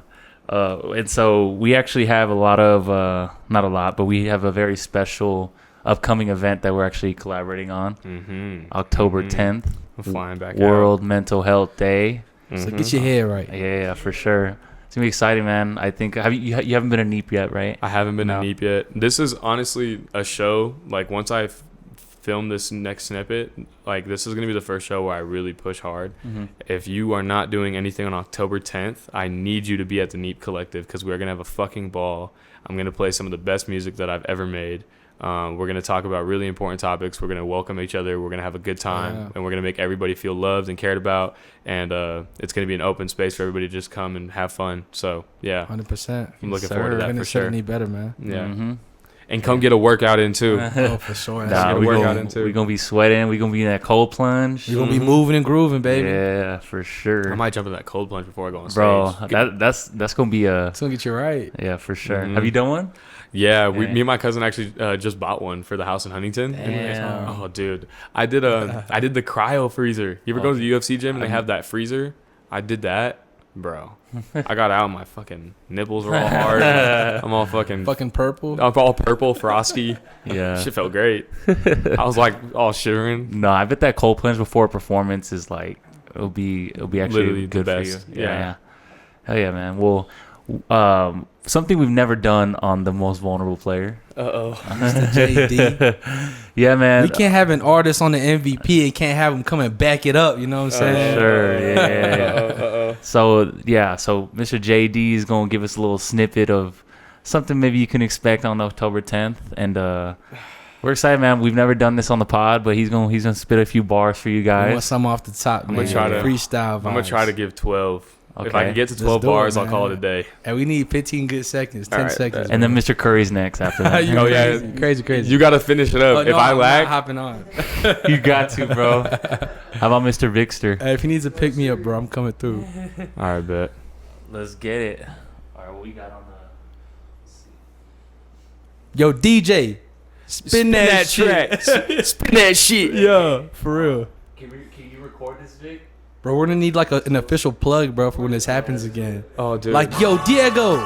And so we actually have a lot of, not a lot, but we have a very special upcoming event that we're actually collaborating on. Mm-hmm. October 10th, I'm flying back World Mental Health Day. out. So get your head right. Yeah, for sure. It's gonna be exciting, man. I think you haven't been to NEEP yet, right? I haven't been No. to NEEP yet. This is honestly a show. Like once I film this next snippet, like this is gonna be the first show where I really push hard. Mm-hmm. If you are not doing anything on October 10th, I need you to be at the NEEP Collective because we're gonna have a fucking ball. I'm gonna play some of the best music that I've ever made. We're gonna talk about really important topics. We're gonna welcome each other. We're gonna have a good time, Yeah. and we're gonna make everybody feel loved and cared about. And it's gonna be an open space for everybody to just come and have fun. So yeah, 100%. I'm looking Yes, forward to sir. that Gonna for set sure. any better, man. Yeah, Mm-hmm. and come get a workout in too. Oh, for sure. Nah, Nah, gonna we work out gonna, into. we gonna be sweating. We gonna be in that cold plunge. You're gonna be moving and grooving, baby. Yeah, for sure. I might jump in that cold plunge before I go on Bro, stage. that's gonna be a It's gonna get you right. yeah for sure. Mhm. Have you done one? Yeah, me Dang. and my cousin actually just bought one for the house in Huntington. Damn. Oh, dude, I did the cryo freezer. You ever go to the UFC gym and they have that freezer? I did that, bro. I got out, my fucking nipples were all hard. I'm all fucking Fucking purple. I'm all purple, frosty. Yeah. Shit felt great. I was like all shivering. No, I bet that cold plunge before a performance is like it'll be actually Literally the good best. for you. Yeah. Hell yeah, man. Well, something we've never done on the most vulnerable player. JD. Yeah, man. We can't have an artist on the MVP and can't have him come and back it up. You know what I'm saying? Sure. Yeah. So Mr. JD is gonna give us a little snippet of something maybe you can expect on October 10th, and we're excited, man. We've never done this on the pod, but he's gonna spit a few bars for you We want guys. some off the top, man. I'm gonna try to- freestyle. I'm gonna vibes. try to give 12. If I Okay. can get to Let's 12 do it, bars, I'll man. call it a day. And we need 15 good seconds, 10 All right, seconds. bet. And then Mr. Curry's next after that. You Oh, yeah. crazy. You gotta finish it up. Oh, If no, I I'm lag, not hopping on. You got to, bro. How about Mr. Victor? Hey, if he needs to pick me up, bro, I'm coming through. all right, bet. Let's get it. All right, what we got on Yo, DJ, spin that shit. Spin that shit. Yeah, for real. Can you record this, Vic? Bro, we're gonna need like an official plug, bro, for when this happens again. Oh, dude. Like, yo, Diego,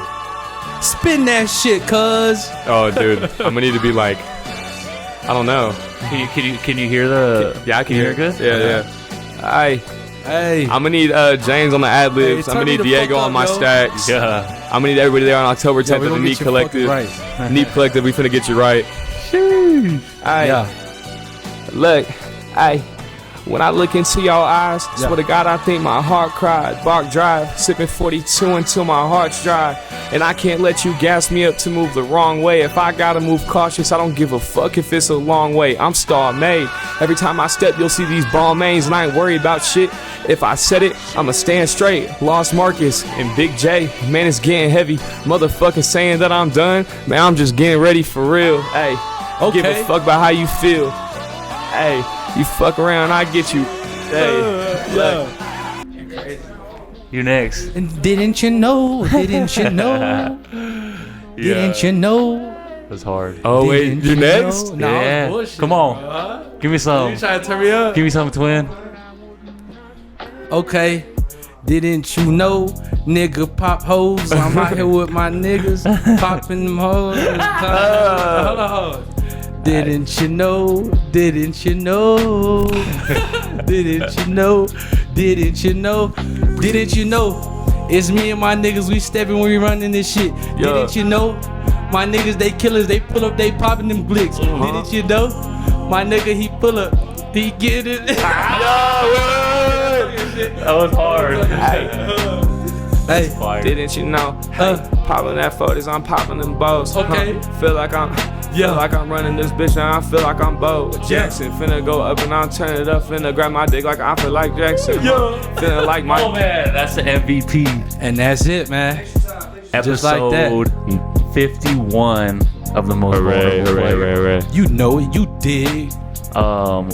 spin that shit, cuz. Oh, dude. I'm gonna need to be like, I don't know. Can you hear the? Yeah, I can You hear hear it. Yeah. Hey, Hey, I'm gonna need James on the ad libs. Hey, I'm gonna turn me need the Diego fuck on up, my yo. stacks. Yeah. I'm gonna need everybody there on October 10th yo, at we the gonna Neat get you fucking Collective. right. Neat Collective, we finna get you right. Hey, Yeah. look, hey. When I look into your eyes, Yeah. swear to God, I think my heart cried. Bark Drive, sipping 42 until my heart's dry. And I can't let you gas me up to move the wrong way. If I gotta move cautious, I don't give a fuck if it's a long way. I'm star made. Every time I step, you'll see these ball mains, and I ain't worried about shit. If I said it, I'ma stand straight. Lost Marcus and Big J, man, it's getting heavy. Motherfucking saying that I'm done, man, I'm just getting ready for real. Hey, give a Okay. fuck about how you feel. Hey, you fuck around, I get you. Hey, look. You next. And didn't you know? Didn't you know? Didn't you know? That's hard. Oh wait, Didn't you you next? know? Nah, Yeah. bullshit, Come on. bro. Give me some. You trying to turn me up? Give me some, twin. Okay. Didn't you know, nigga pop hoes? I'm out here with my niggas popping them hoes. Hold on. Didn't you know? Didn't you know? Didn't you know? Didn't you know? Didn't you know? It's me and my niggas, we stepping when we running this shit. Didn't you know? My niggas, they killers, they pull up, they popping them glicks. Didn't you know? My nigga, he pull up, he get it. That was hard. Hey, Fire. Didn't you know? Hey, popping that photos, I'm popping them bows. Okay. Feel like I'm running this bitch now. I feel like I'm Bo Jackson. Finna go up and I'll turn it up. Finna grab my dick like I feel like Jackson. Feeling like my Oh man, that's the MVP. and that's it, man. Episode like that. 51 of the most vulnerable player. hooray. You know it, you dig.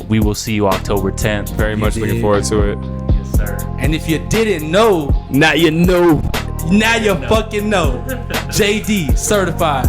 We will see you October 10th. Very much looking did. forward to it. Yes, sir. And if you didn't know, Now you know. now you fucking know. JD certified.